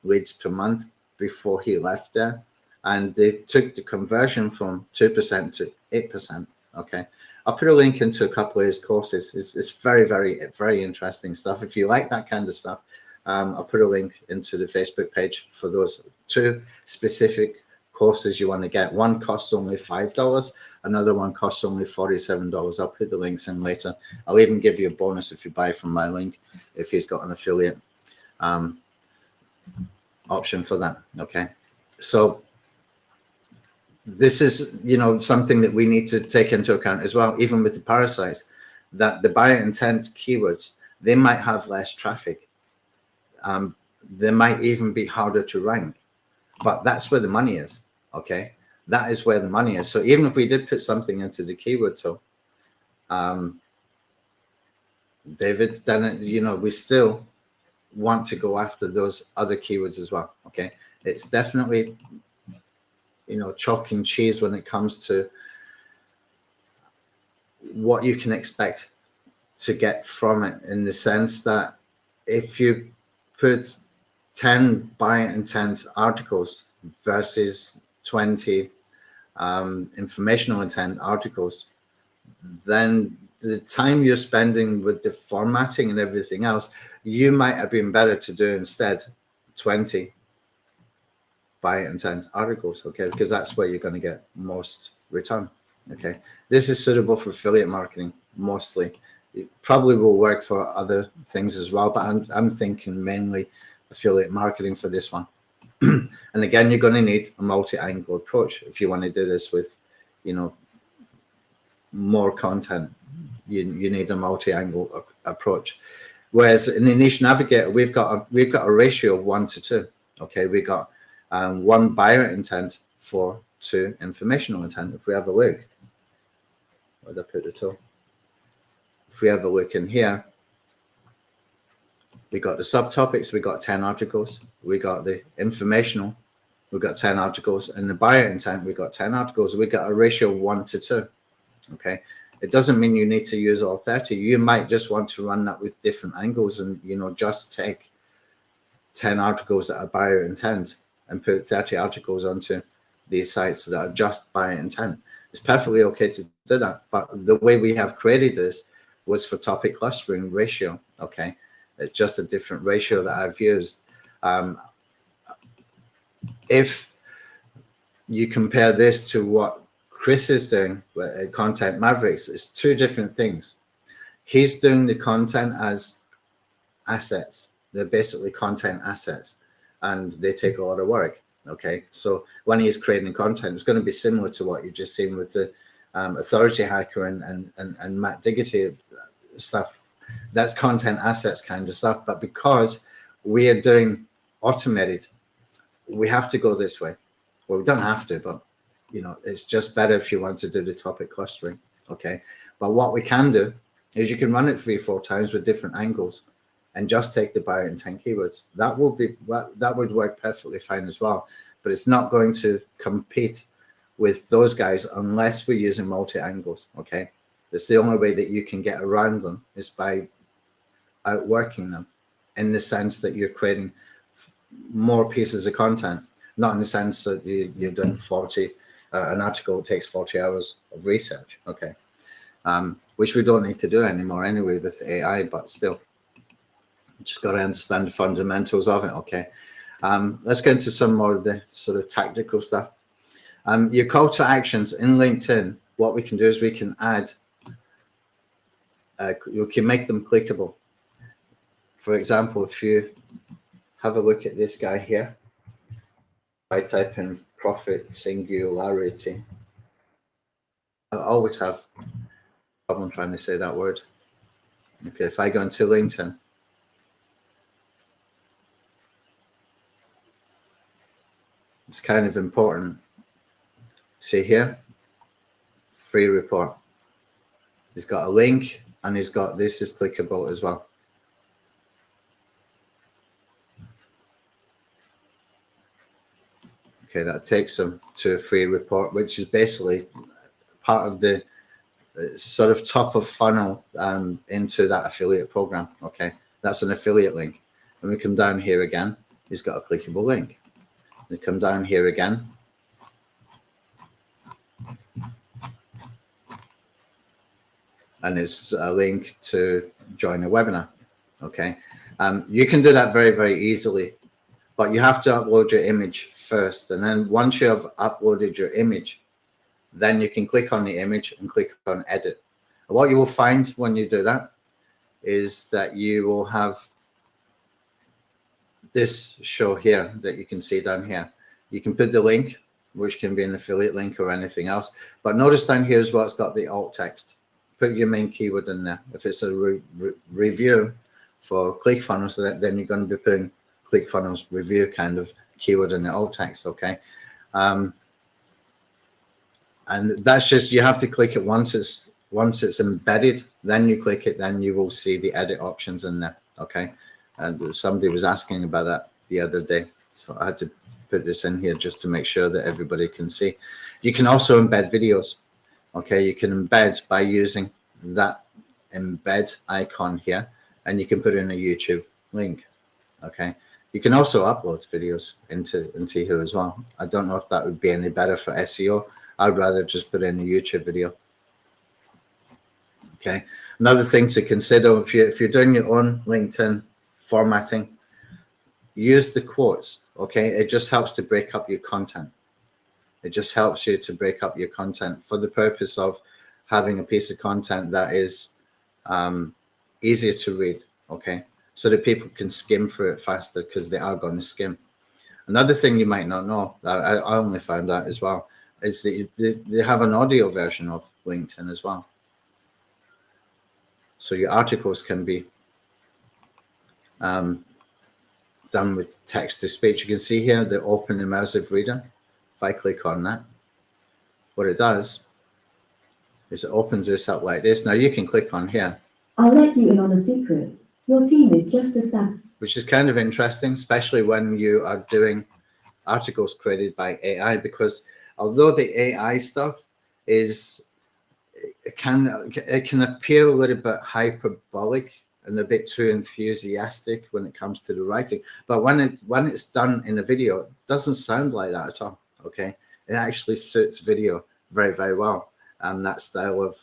leads per month before he left there. And they took the conversion from 2% to 8%. Okay, I'll put a link into a couple of his courses. It's very interesting stuff. If you like that kind of stuff, I'll put a link into the Facebook page for those 2 specific courses you want to get. One costs only $5. Another one costs only $47. I'll put the links in later. I'll even give you a bonus if you buy from my link, if he's got an affiliate option for that. Okay, so this is, something that we need to take into account as well, even with the parasites, that the buyer intent keywords, they might have less traffic. They might even be harder to rank, but that's where the money is. Okay, that is where the money is. So even if we did put something into the keyword tool, David, then we still want to go after those other keywords as well. Okay, it's definitely chalk and cheese when it comes to what you can expect to get from it, in the sense that if you put 10 buyer intent articles versus 20 informational intent articles, then the time you're spending with the formatting and everything else, you might have been better to do instead 20 buyer intent articles. Okay, because that's where you're going to get most return. Okay, this is suitable for affiliate marketing mostly. It probably will work for other things as well, but I'm thinking mainly affiliate marketing for this one. And again, you're going to need a multi-angle approach if you want to do this with more content. You need a multi-angle approach. Whereas in the Niche Navigator, we've got a ratio of 1 to 2. Okay, we got 1 buyer intent for 2 informational intent. If we have a look, where did I put the tool? If we have a look in here, we got the subtopics, we got 10 articles, we got the informational, we got 10 articles, and the buyer intent, we got 10 articles. We got a ratio of 1 to 2. Okay, it doesn't mean you need to use all 30. You might just want to run that with different angles, and just take 10 articles that are buyer intent and put 30 articles onto these sites that are just buyer intent. It's perfectly okay to do that, but the way we have created this was for topic clustering ratio. Okay, it's just a different ratio that I've used. If you compare this to what Chris is doing at Content Mavericks, it's 2 different things. He's doing the content as assets. They're basically content assets, and they take a lot of work. Okay, so when he's creating content, it's going to be similar to what you've just seen with the Authority Hacker and Matt Diggity stuff. That's content assets kind of stuff. But because we are doing automated, we have to go this way. Well, we don't have to, but it's just better if you want to do the topic clustering. Okay, but what we can do is you can run it 3-4 times with different angles, and just take the buyer intent keywords. That would work perfectly fine as well, but it's not going to compete with those guys unless we're using multi-angles. Okay, it's the only way that you can get around them is by outworking them, in the sense that you're creating more pieces of content, not in the sense that you're doing 40 an article takes 40 hours of research. Okay, which we don't need to do anymore anyway with AI, but still, you just got to understand the fundamentals of it. Okay, let's get into some more of the sort of tactical stuff. Your call to actions in LinkedIn, what we can do is we can add, you can make them clickable. For example, if you have a look at this guy here, I type in profit singularity. I always have a problem trying to say that word. Okay, if I go into LinkedIn, it's kind of important. See here, free report. He's got a link and he's got this is clickable as well. Okay, that takes them to a free report, which is basically part of the sort of top of funnel into that affiliate program. Okay, that's an affiliate link. And we come down here again, he's got a clickable link. We come down here again. And it's a link to join a webinar. Okay, you can do that very, very easily, but you have to upload your image first. And then once you have uploaded your image, then you can click on the image and click on edit. And what you will find when you do that is that you will have this show here that you can see down here. You can put the link, which can be an affiliate link or anything else. But notice down here as well, it's got the alt text. Put your main keyword in there. If it's a review for ClickFunnels, then you're going to be putting ClickFunnels review kind of keyword in the alt text. Okay, and that's just, you have to click it once it's embedded, then you click it, then you will see the edit options in there. Okay, and somebody was asking about that the other day, so I had to put this in here just to make sure that everybody can see. You can also embed videos. Okay, you can embed by using that embed icon here, and you can put in a YouTube link. Okay, you can also upload videos into here as well. I don't know if that would be any better for SEO. I'd rather just put in a YouTube video. Okay, another thing to consider if you're doing your own LinkedIn formatting, use the quotes. Okay, it just helps to break up your content. It just helps you to break up your content for the purpose of having a piece of content that is easier to read. Okay, so that people can skim through it faster, because they are going to skim. Another thing you might not know, I only found out as well, is that they have an audio version of LinkedIn as well. So your articles can be done with text to speech. You can see here the open immersive reader. If I click on that, what it does is it opens this up like this. Now you can click on here. I'll let you in on a secret. Your team is just a sap. Which is kind of interesting, especially when you are doing articles created by AI, because although the AI stuff is, it can appear a little bit hyperbolic and a bit too enthusiastic when it comes to the writing, but when it's done in a video, it doesn't sound like that at all. Okay, it actually suits video very, very well, and that style of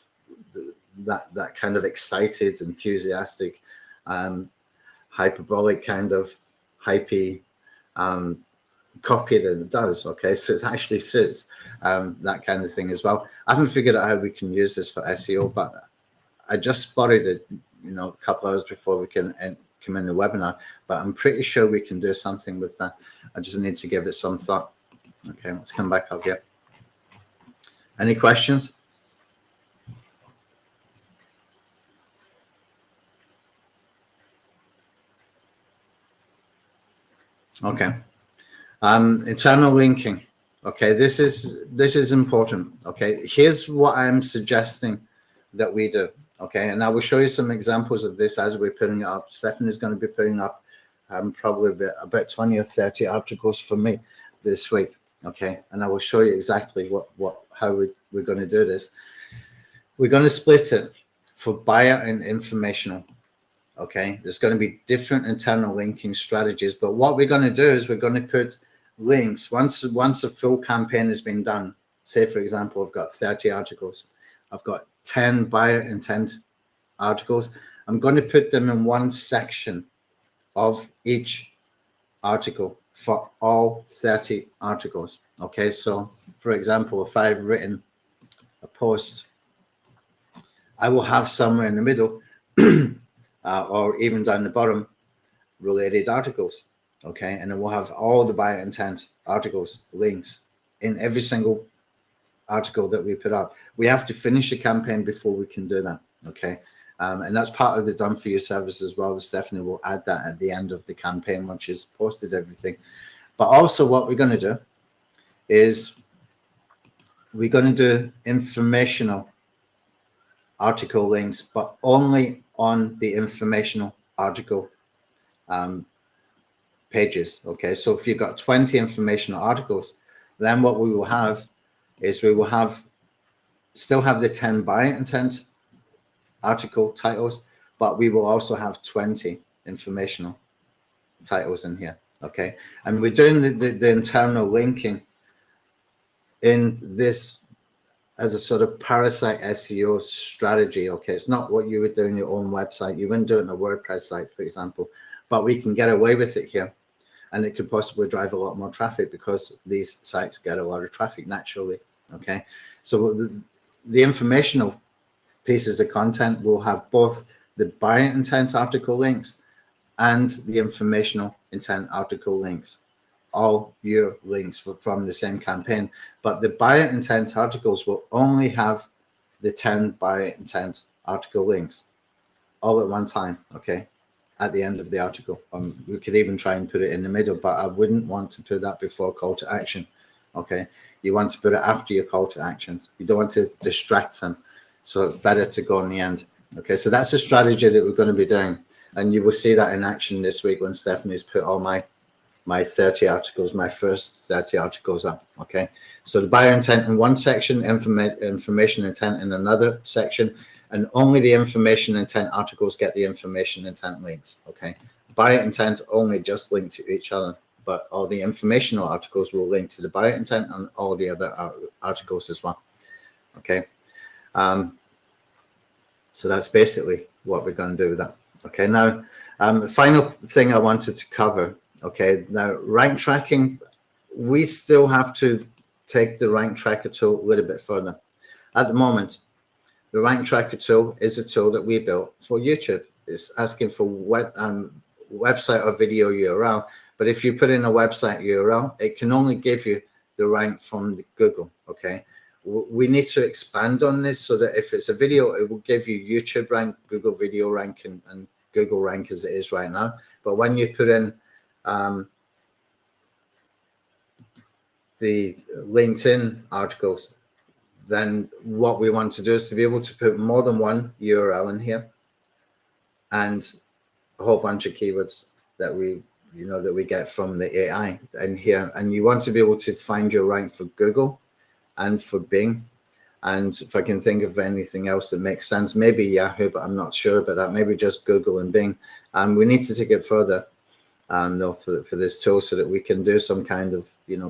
that kind of excited, enthusiastic, hyperbolic kind of hypey copy that it does. Okay, so it actually suits that kind of thing as well. I haven't figured out how we can use this for SEO, but I just spotted it, a couple hours before we can come in the webinar, but I'm pretty sure we can do something with that. I just need to give it some thought. Okay, let's come back up here. Any questions? Okay. Internal linking. Okay, this is important. Okay, here's what I'm suggesting that we do. Okay, and I will show you some examples of this as we're putting it up. Stephanie's going to be putting up probably about 20 or 30 articles for me this week. Okay, and I will show you exactly how we're going to do this. We're going to split it for buyer and informational. Okay, there's going to be different internal linking strategies, but what we're going to do is we're going to put links once a full campaign has been done. Say, for example, I've got 30 articles. I've got 10 buyer intent articles. I'm going to put them in one section of each article for all 30 articles. Okay, so for example, if I've written a post, I will have somewhere in the middle or even down the bottom related articles. Okay, and then we'll have all the buyer intent articles links in every single article that we put up. We have to finish a campaign before we can do that. Okay, and that's part of the done for you service as well. Stephanie will add that at the end of the campaign once she's posted everything. But also what we're going to do is we're going to do informational article links, but only on the informational article pages. Okay, so if you've got 20 informational articles, then what we will have is we will still have the 10 buyer intent article titles, but we will also have 20 informational titles in here. Okay, and we're doing the internal linking in this as a sort of Parasite SEO strategy. Okay, it's not what you would do in your own website. You wouldn't do it on a WordPress site, for example, but we can get away with it here, and it could possibly drive a lot more traffic because these sites get a lot of traffic naturally. Okay, so the informational pieces of content will have both the buyer intent article links and the informational intent article links, all your links from the same campaign. But the buyer intent articles will only have the 10 buyer intent article links all at one time. Okay, at the end of the article. We could even try and put it in the middle, but I wouldn't want to put that before call to action. Okay, you want to put it after your call to actions. You don't want to distract them, so it's better to go in the end. Okay, so that's a strategy that we're going to be doing, and you will see that in action this week when Stephanie's put all my 30 articles, my first 30 articles up. Okay, so the buyer intent in one section, information intent in another section, and only the information intent articles get the information intent links. Okay, buyer intent only just link to each other, but all the informational articles will link to the buyer intent and all the other articles as well. Okay, so that's basically what we're going to do with that. Okay, now the final thing I wanted to cover. Okay, now rank tracking, we still have to take the rank tracker tool a little bit further. At the moment, the rank tracker tool is a tool that we built for YouTube. It's asking for website or video URL, but if you put in a website URL, it can only give you the rank from the Google. Okay, we need to expand on this so that if it's a video, it will give you YouTube rank, Google video rank, and Google rank as it is right now. But when you put in the LinkedIn articles, then what we want to do is to be able to put more than one URL in here and a whole bunch of keywords that we get from the AI in here. And you want to be able to find your rank for Google and for Bing. And if I can think of anything else that makes sense, maybe Yahoo, but I'm not sure about that. Maybe just Google and Bing. We need to take it further though for this tool so that we can do some kind of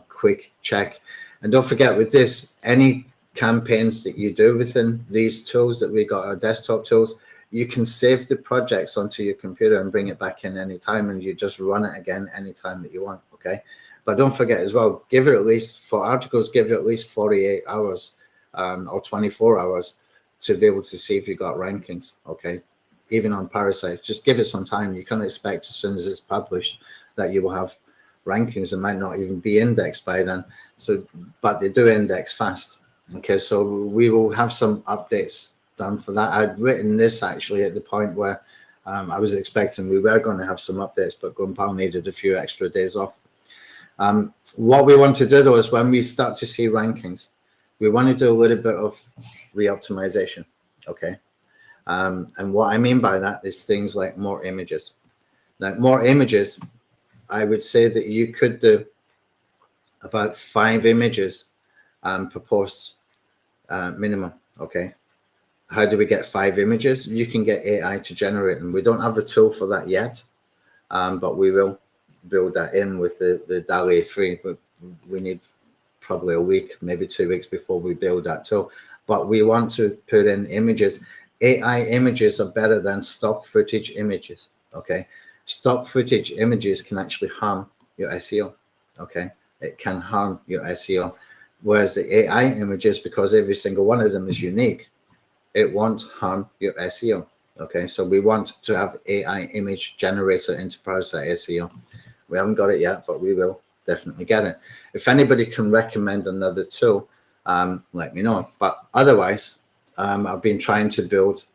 quick check. And don't forget, with this, any campaigns that you do within these tools that we got, our desktop tools, you can save the projects onto your computer and bring it back in anytime, and you just run it again anytime that you want. Okay, but don't forget as well, give it at least, for articles, give it at least 48 hours or 24 hours to be able to see if you got rankings. Okay, even on Parasite, just give it some time. You can't expect as soon as it's published that you will have rankings. It might not even be indexed by then. So, but they do index fast. Okay, so we will have some updates done for that. I'd written this actually at the point where I was expecting we were going to have some updates, but Gunpal needed a few extra days off. What we want to do though is when we start to see rankings, we want to do a little bit of re-optimization. Okay, And what I mean by that is things like more images. Now, more images, I would say that you could do about 5 images per post minimum. Okay. How do we get 5 images? You can get AI to generate them. We don't have a tool for that yet, but we will build that in with the DALL-E 3. But we need probably a week, maybe 2 weeks before we build that tool. But we want to put in images. AI images are better than stock footage images. Okay. Stock footage images can actually harm your SEO. Okay. It can harm your SEO. Whereas the AI images, because every single one of them is unique, it won't harm your SEO. Okay, so we want to have AI image generator into ParasiteSEO. We haven't got it yet, but we will definitely get it. If anybody can recommend another tool, let me know. But otherwise, I've been trying to build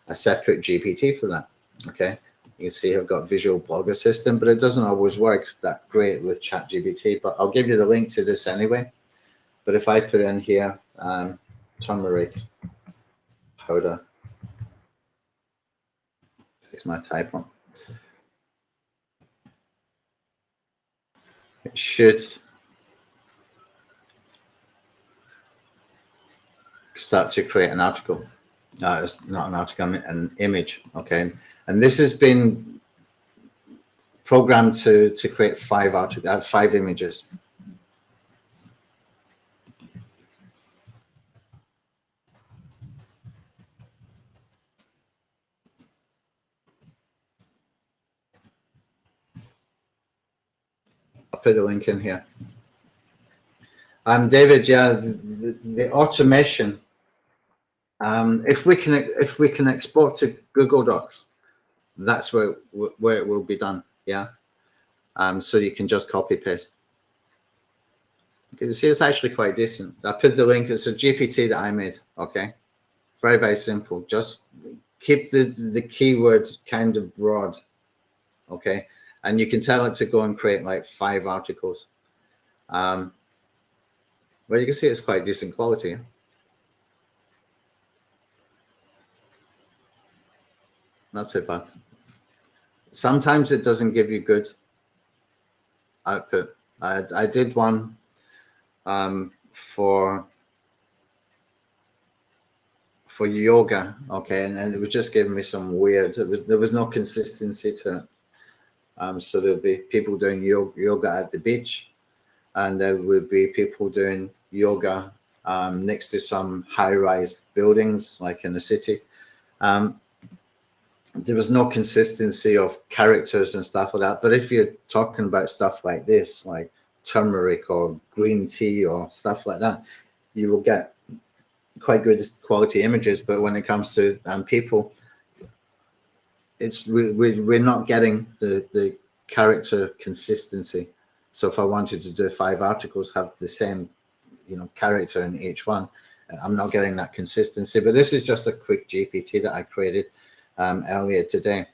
a separate GPT for that. Okay, you can see I've got Visual Blog Assistant, but it doesn't always work that great with ChatGPT. But I'll give you the link to this anyway. But if I put in here, turmeric powder, fix my typo, it should start to create an article. It's not an article, an image. Okay, and this has been programmed to create 5 images. I'll put the link in here. David, yeah, the automation. If we can export to Google Docs, that's where it will be done. Yeah. So you can just copy paste. You can see it's actually quite decent. I put the link. It's a GPT that I made. Okay. Very, very simple. Just keep the keywords kind of broad. Okay. And you can tell it to go and create like 5 articles. Well, you can see it's quite decent quality. Not too bad. Sometimes it doesn't give you good output. I did one for yoga, okay, and it was just giving me some weird. There was no consistency to it. So there'll be people doing yoga at the beach, and there would be people doing yoga next to some high-rise buildings, like in a city. There was no consistency of characters and stuff like that. But if you're talking about stuff like this, like turmeric or green tea or stuff like that, you will get quite good quality images. But when it comes to people, we're not getting the character consistency. So if I wanted to do 5 articles, have the same, character in each one, I'm not getting that consistency. But this is just a quick GPT that I created earlier today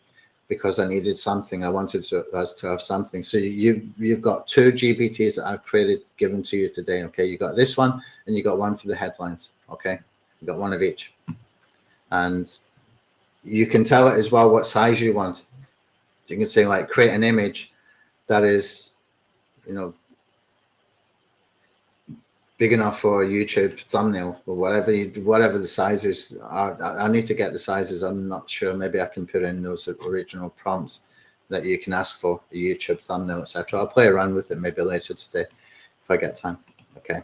because I needed something. I wanted us to have something. So you've got 2 GPTs that I've created, given to you today. Okay, you got this one and you got one for the headlines. Okay, you got one of each, and you can tell it as well what size you want. You can say like create an image that is, big enough for a YouTube thumbnail or whatever the sizes are. I need to get the sizes. I'm not sure. Maybe I can put in those original prompts that you can ask for a YouTube thumbnail, etc. I'll play around with it maybe later today if I get time. Okay.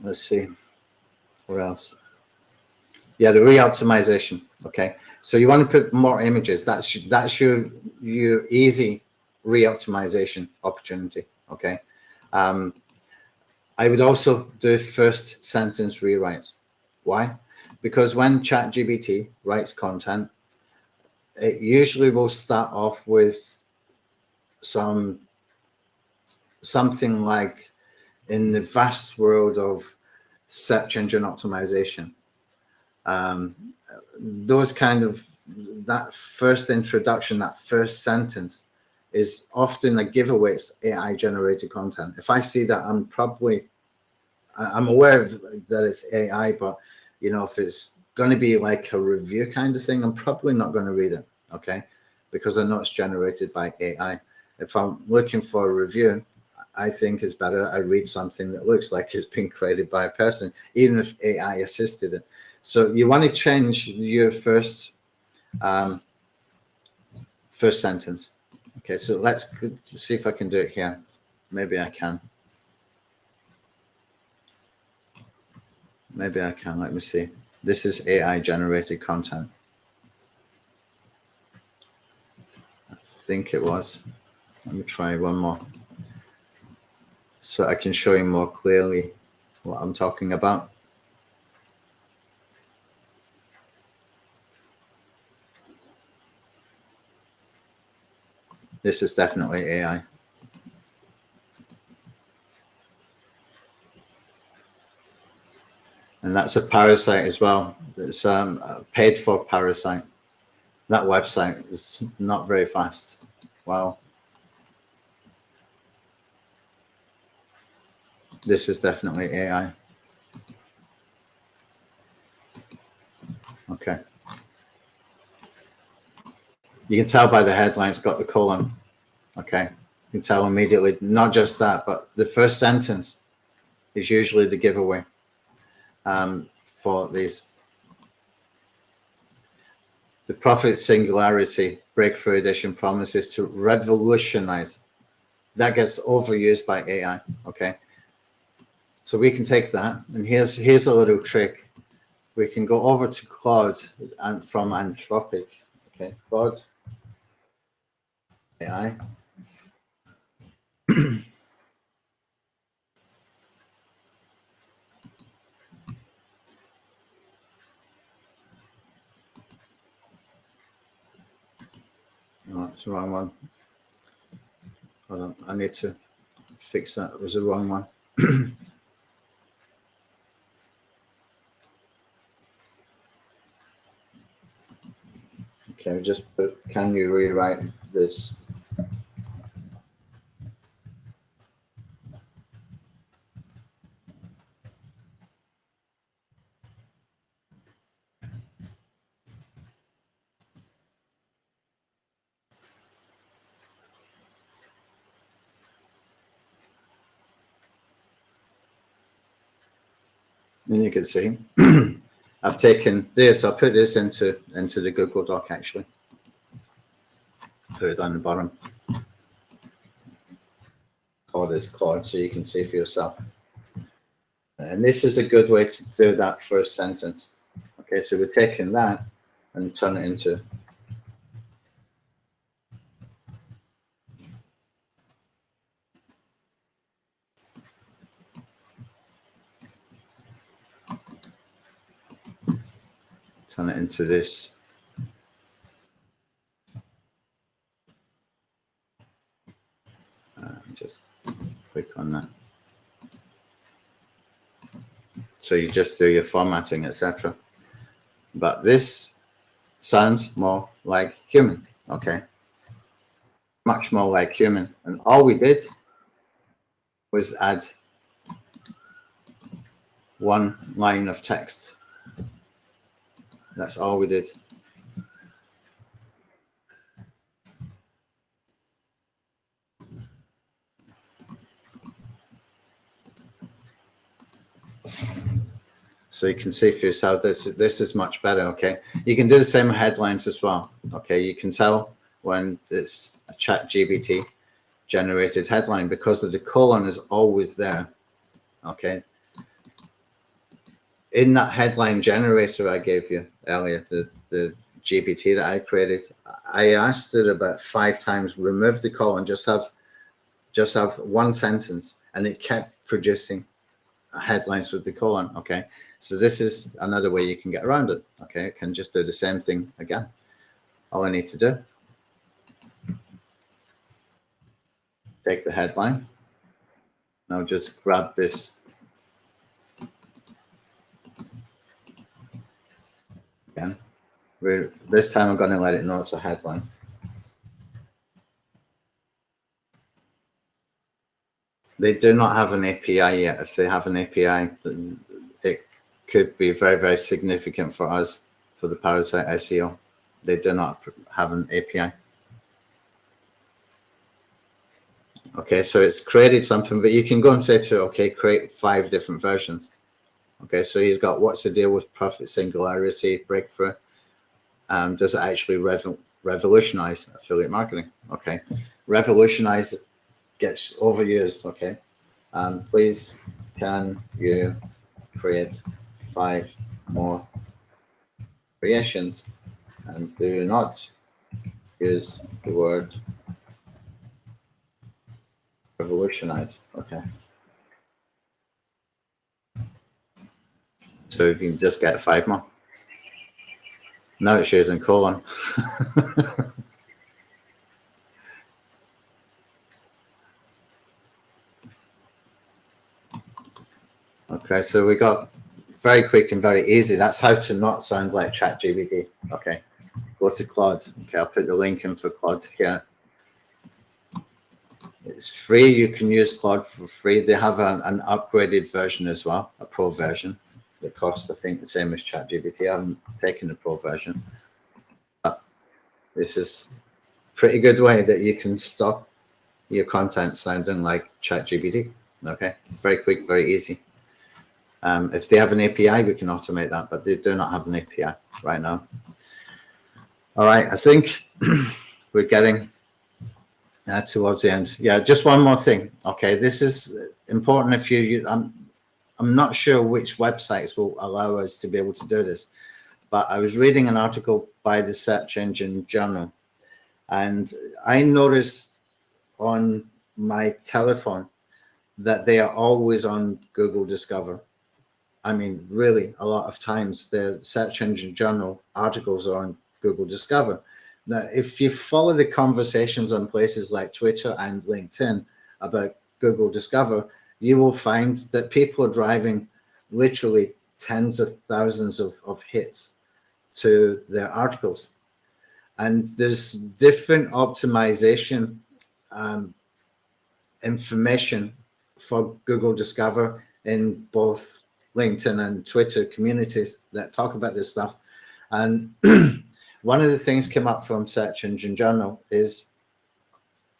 Let's see. What else? Yeah, the re-optimization. Okay. So you want to put more images. That's your easy re-optimization opportunity. Okay. I would also do first sentence rewrites. Why? Because when ChatGPT writes content, it usually will start off with something like, in the vast world of search engine optimization. Those kind of, that first introduction, that first sentence is often a giveaway. It's AI generated content. If I see that, I'm aware of that it's AI, but if it's going to be like a review kind of thing, I'm probably not going to read it, okay? Because I know it's generated by AI. If I'm looking for a review, I think it's better I read something that looks like it's been created by a person, even if AI assisted it. So you want to change your first sentence. Okay, so let's see if I can do it here. Maybe I can. Maybe I can. Let me see. This is AI generated content. I think it was. Let me try one more so I can show you more clearly what I'm talking about. This is definitely AI. And that's a Parasite as well. It's paid for Parasite. That website is not very fast. Wow. This is definitely AI. Okay. You can tell by the headline, it's got the colon. Okay. You can tell immediately, not just that, but the first sentence is usually the giveaway for these. The Prophet Singularity Breakthrough Edition promises to revolutionize. That gets overused by AI. Okay. So we can take that, and here's a little trick. We can go over to Claude and from Anthropic. Okay, Claude AI. Oh, it's the wrong one. Hold on, I need to fix that. It was the wrong one. Okay, just put, can you rewrite this? And you can see I've taken this, I'll put this into the Google Doc actually. Put it on the bottom. Claude is Claude, so you can see for yourself. And this is a good way to do that first sentence. Okay, so we're taking that and turn it into this. Just click on that. So you just do your formatting, etc. But this sounds more like human, okay? Much more like human. And all we did was add one line of text. That's all we did. So you can see for yourself, this is much better, okay? You can do the same with headlines as well, okay? You can tell when it's a ChatGPT generated headline because of the colon is always there, okay? In that headline generator I gave you earlier, the GPT that I created, I asked it about 5 times, remove the colon, just have one sentence, and it kept producing headlines with the colon, okay? So this is another way you can get around it, okay? I can just do the same thing again. All I need to do, take the headline. Now just grab this. Again, this time I'm going to let it know it's a headline. They do not have an API yet. If they have an API, then could be very, very significant for us for the Parasite SEO. They do not have an API. Okay, so it's created something, but you can go and say to, okay, create 5 different versions. Okay, so he's got what's the deal with profit singularity breakthrough? Does it actually revolutionize affiliate marketing? Okay, revolutionize gets overused. Okay, please can you create 5 more creations and do not use the word revolutionize. Okay, so you can just get 5 more. Now it's using colon. Okay, so we got very quick and very easy. That's how to not sound like ChatGPT. Okay, go to Claude. Okay, I'll put the link in for Claude here. It's free. You can use Claude for free. They have an upgraded version as well, a pro version. That costs, I think, the same as ChatGPT. I haven't taken the pro version. But this is a pretty good way that you can stop your content sounding like ChatGPT. Okay, very quick, very easy. If they have an API, we can automate that, but they do not have an API right now. All right, I think we're getting towards the end. Yeah, just one more thing. Okay, this is important if you, I'm not sure which websites will allow us to be able to do this, but I was reading an article by the Search Engine Journal, and I noticed on my telephone that they are always on Google Discover. I mean, really, a lot of times the Search Engine Journal articles are on Google Discover. Now, if you follow the conversations on places like Twitter and LinkedIn about Google Discover, you will find that people are driving literally tens of thousands of hits to their articles. And there's different optimization information for Google Discover in both LinkedIn and Twitter communities that talk about this stuff. And one of the things came up from Search Engine Journal is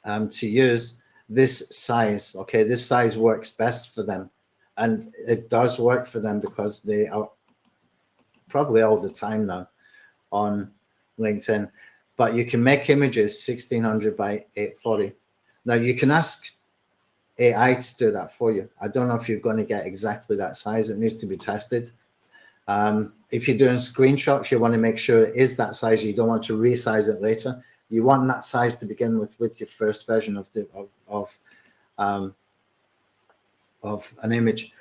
to use this size. Okay, this size works best for them. And it does work for them because they are probably all the time now on LinkedIn. But you can make images 1600 by 840. Now you can ask AI to do that for you. I don't know if you're going to get exactly that size. It needs to be tested. If you're doing screenshots, you want to make sure it is that size. You don't want to resize it later. You want that size to begin with your first version of the of an image.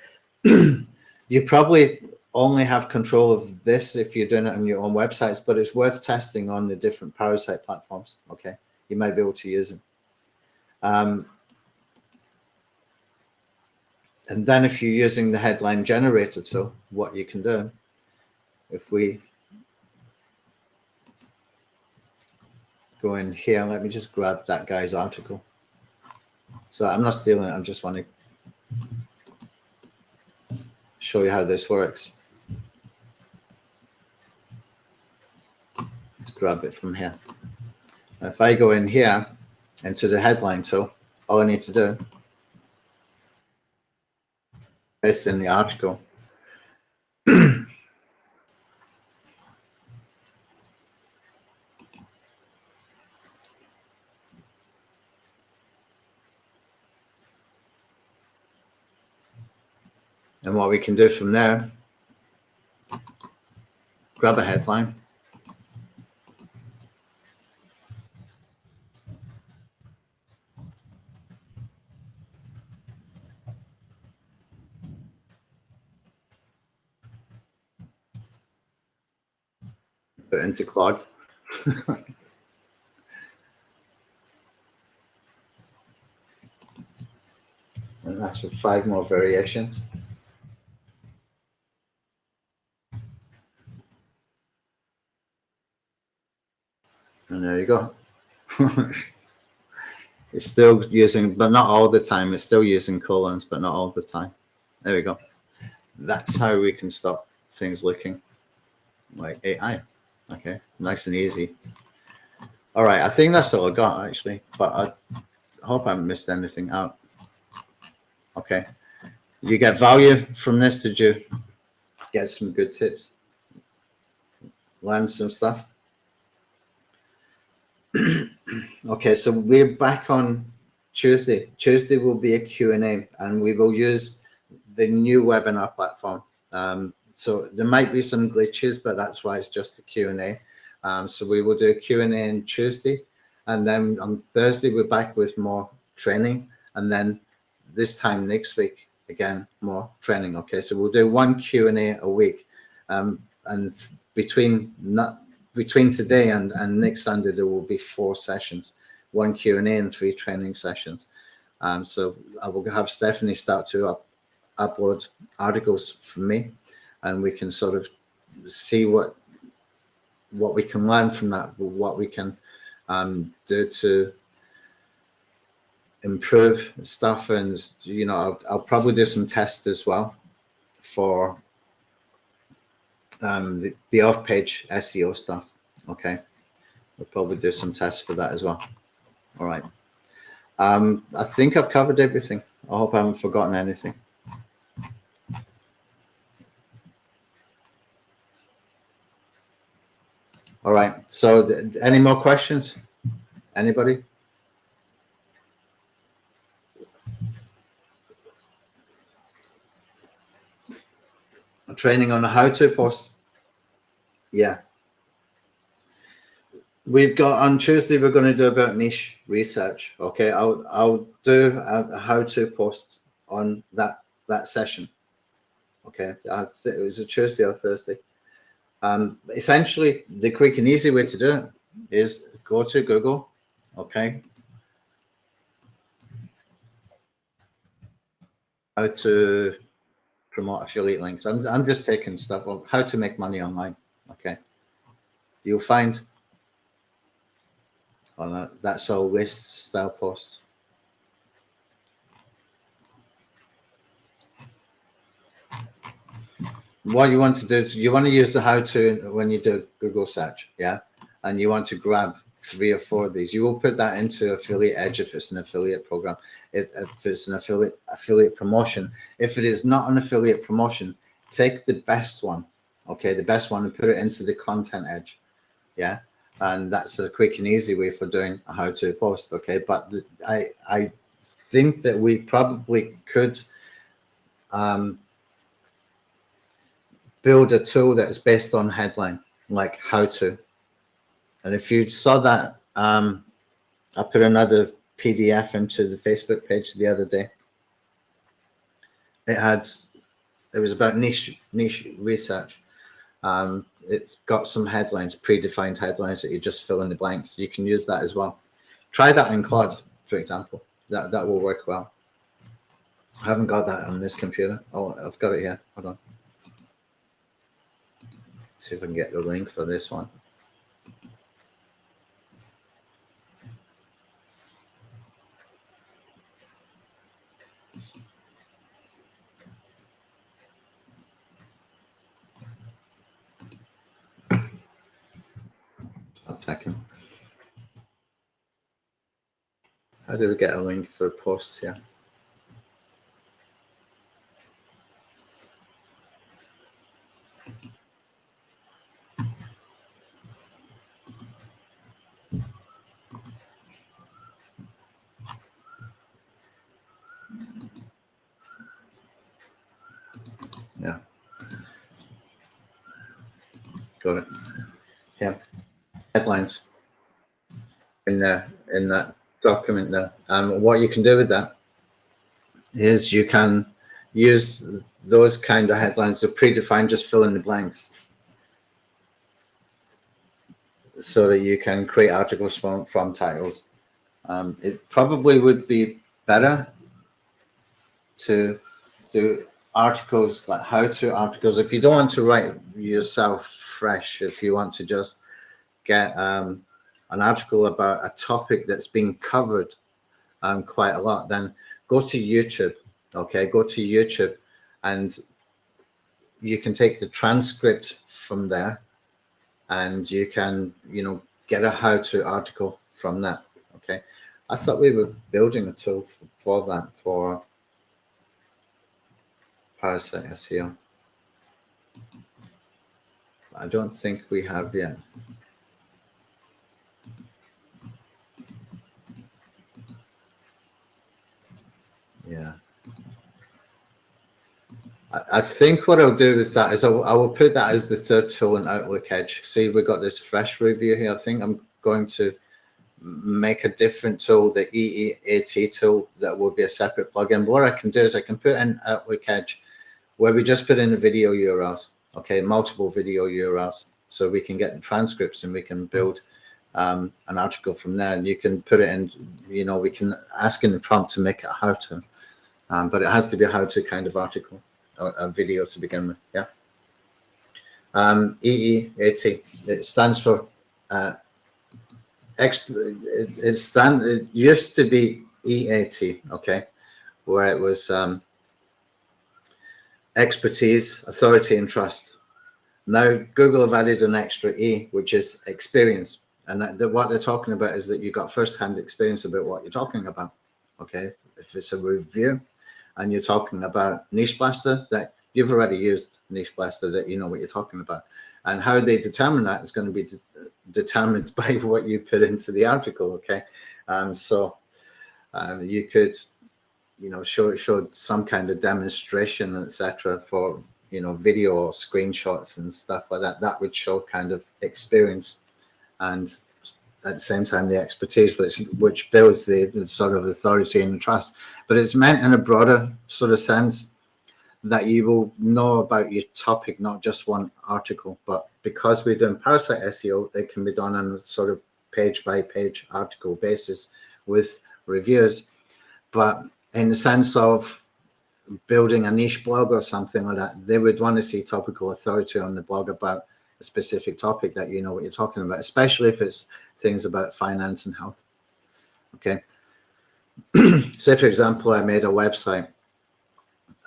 You probably only have control of this if you're doing it on your own websites, but it's worth testing on the different Parasite platforms. Okay, you might be able to use them. And then if you're using the headline generator tool, what you can do, if we go in here, let me just grab that guy's article. So I'm not stealing it, I just want to show you how this works. Let's grab it from here. Now, if I go in here into the headline tool, all I need to do, paste in the article. And what we can do from there, grab a headline. Put it into Claude. And that's for 5 more variations. And there you go. It's still using, but not all the time. It's still using colons, but not all the time. There we go. That's how we can stop things looking like AI. Okay, nice and easy. All right, I think that's all I got actually, but I hope I haven't missed anything out. Okay, you get value from this? Did you get some good tips? Learn some stuff? Okay, so we're back on Tuesday. Tuesday will be a Q&A, and we will use the new webinar platform. So there might be some glitches, but that's why it's just a Q&A. So we will do a Q&A on Tuesday, and then on Thursday we're back with more training, and then this time next week again more training. Okay, so we'll do one Q&A a week, and between today and next Sunday there will be 4 sessions, 1 Q&A and 3 training sessions. So I will have Stephanie start to upload articles for me, and we can sort of see what we can learn from that, what we can do to improve stuff. And you know, I'll probably do some tests as well for the off-page SEO stuff. Okay, we'll probably do some tests for that as well. All right, I think I've covered everything. I hope I haven't forgotten anything. All right, so any more questions? Anybody? Training on a how-to post. Yeah. We've got on Tuesday, we're going to do about niche research. Okay, I'll do a how-to post on that session. Okay, it was a Tuesday or Thursday. Essentially, the quick and easy way to do it is go to Google. Okay, how to promote affiliate links. I'm just taking stuff on how to make money online. Okay, you'll find on that's all list style posts. What you want to do is you want to use the how to when you do Google search, yeah, and you want to grab 3 or 4 of these. You will put that into Affiliate Edge if it's an affiliate program, if it's an affiliate promotion. If it is not an affiliate promotion, take the best one, okay, the best one, and put it into the Content Edge, yeah, and that's a quick and easy way for doing a how-to post. Okay, but I think that we probably could build a tool that's based on headline, like how to. And if you saw that, I put another PDF into the Facebook page the other day. It was about niche research. It's got some headlines, predefined headlines that you just fill in the blanks. You can use that as well. Try that in Claude, for example. That will work well. I haven't got that on this computer. Oh, I've got it here. Hold on. See if I can get the link for this one. A second. How do we get a link for posts here? Yeah. Got it. Yeah. Headlines in that document there. What you can do with that is you can use those kind of headlines to predefine, just fill in the blanks, so that you can create articles from titles. It probably would be better to do articles like how-to articles if you don't want to write yourself fresh. If you want to just get an article about a topic that's been covered quite a lot, then go to YouTube. Okay, go to YouTube and you can take the transcript from there, and you can, get a how-to article from that. Okay, I thought we were building a tool for that, for Parasite SEO. I don't think we have yet. Yeah. I think what I'll do with that is I will put that as the third tool in Outlook Edge. See, we've got this fresh review here. I think I'm going to make a different tool, the EEAT tool, that will be a separate plugin. But what I can do is I can put in Outlook Edge where we just put in the video URLs, okay, multiple video URLs. So we can get the transcripts and we can build an article from there. And you can put it in, we can ask in the prompt to make it a how-to. But it has to be a how-to kind of article, or a video to begin with. Yeah. EEAT. It stands for it used to be EAT, okay, where it was expertise, authority, and trust. Now Google have added an extra E, which is experience, and what they're talking about is that you got first-hand experience about what you're talking about. Okay, if it's a review and you're talking about Niche Blaster, that you've already used Niche Blaster, that you know what you're talking about. And how they determine that is going to be determined by what you put into the article, okay? So you could, show some kind of demonstration, etc., for, video or screenshots and stuff like that. That would show kind of experience, and at the same time the expertise, which builds the sort of authority and trust. But it's meant in a broader sort of sense, that you will know about your topic, not just one article. But because we're doing Parasite SEO, it can be done on a sort of page-by-page article basis with reviews. But in the sense of building a niche blog or something like that, they would want to see topical authority on the blog about a specific topic, that you know what you're talking about, especially if it's things about finance and health. Okay. Say, for example, I made a website,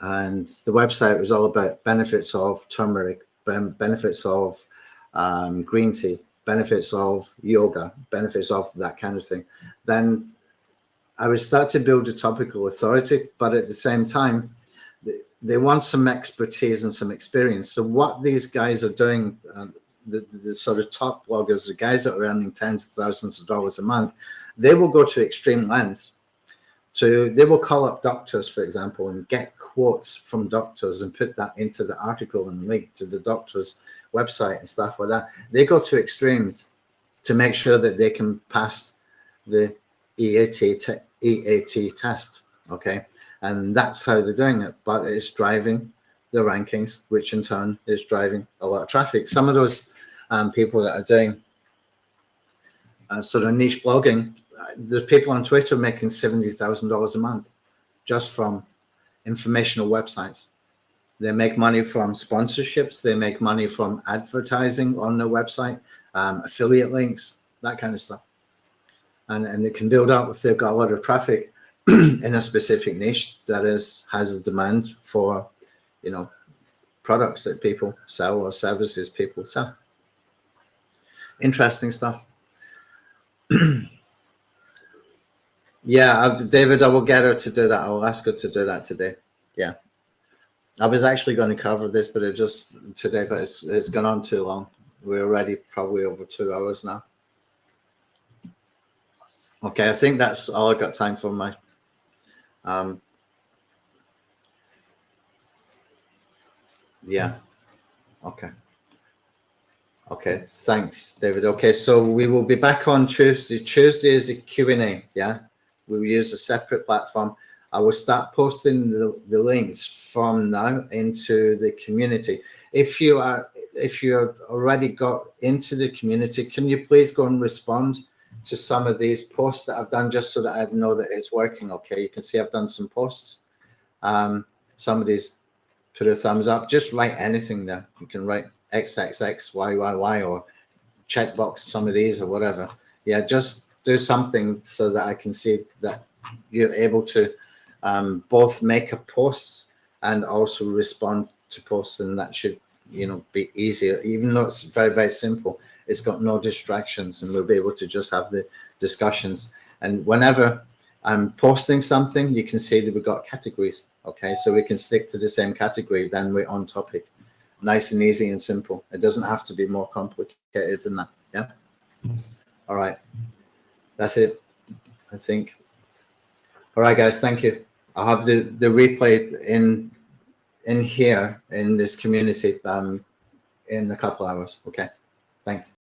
and the website was all about benefits of turmeric, benefits of green tea, benefits of yoga, benefits of that kind of thing. Then I would start to build a topical authority, but at the same time, they want some expertise and some experience. So what these guys are doing, the sort of top bloggers, the guys that are earning tens of thousands of dollars a month, they will go to extreme lengths. They will call up doctors, for example, and get quotes from doctors and put that into the article and link to the doctor's website and stuff like that. They go to extremes to make sure that they can pass the EAT test, okay? And that's how they're doing it, but it's driving the rankings, which in turn is driving a lot of traffic. Some of those people that are doing sort of niche blogging, there's people on Twitter making $70,000 a month just from informational websites. They make money from sponsorships. They make money from advertising on their website, affiliate links, that kind of stuff. And it can build up if they've got a lot of traffic in a specific niche that has a demand for, products that people sell or services people sell. Interesting stuff. Yeah, David, I will get her to do that. I will ask her to do that today. Yeah. I was actually going to cover this, but today, but it's gone on too long. We're already probably over 2 hours now. Okay, I think that's all I've got time for. Yeah. Okay. Okay, thanks, David. Okay, so we will be back on Tuesday. Tuesday is a Q&A, yeah? We will use a separate platform. I will start posting the links from now into the community. If you already got into the community, can you please go and respond to some of these posts that I've done, just so that I know that it's working? Okay, you can see I've done some posts. Somebody's put a thumbs up. Just write anything there. You can write XXX, YYY, or checkbox some of these or whatever. Yeah, just do something so that I can see that you're able to both make a post and also respond to post, and that should, you know, be easier. Even though it's very, very simple, it's got no distractions, and we'll be able to just have the discussions. And whenever I'm posting something, you can see that we've got categories. Okay, so we can stick to the same category, then we're on topic. Nice and easy and simple. It doesn't have to be more complicated than that. Yeah. All right. That's it, I think. All right, guys. Thank you. I'll have the replay in here in this community in a couple hours. Okay. Thanks.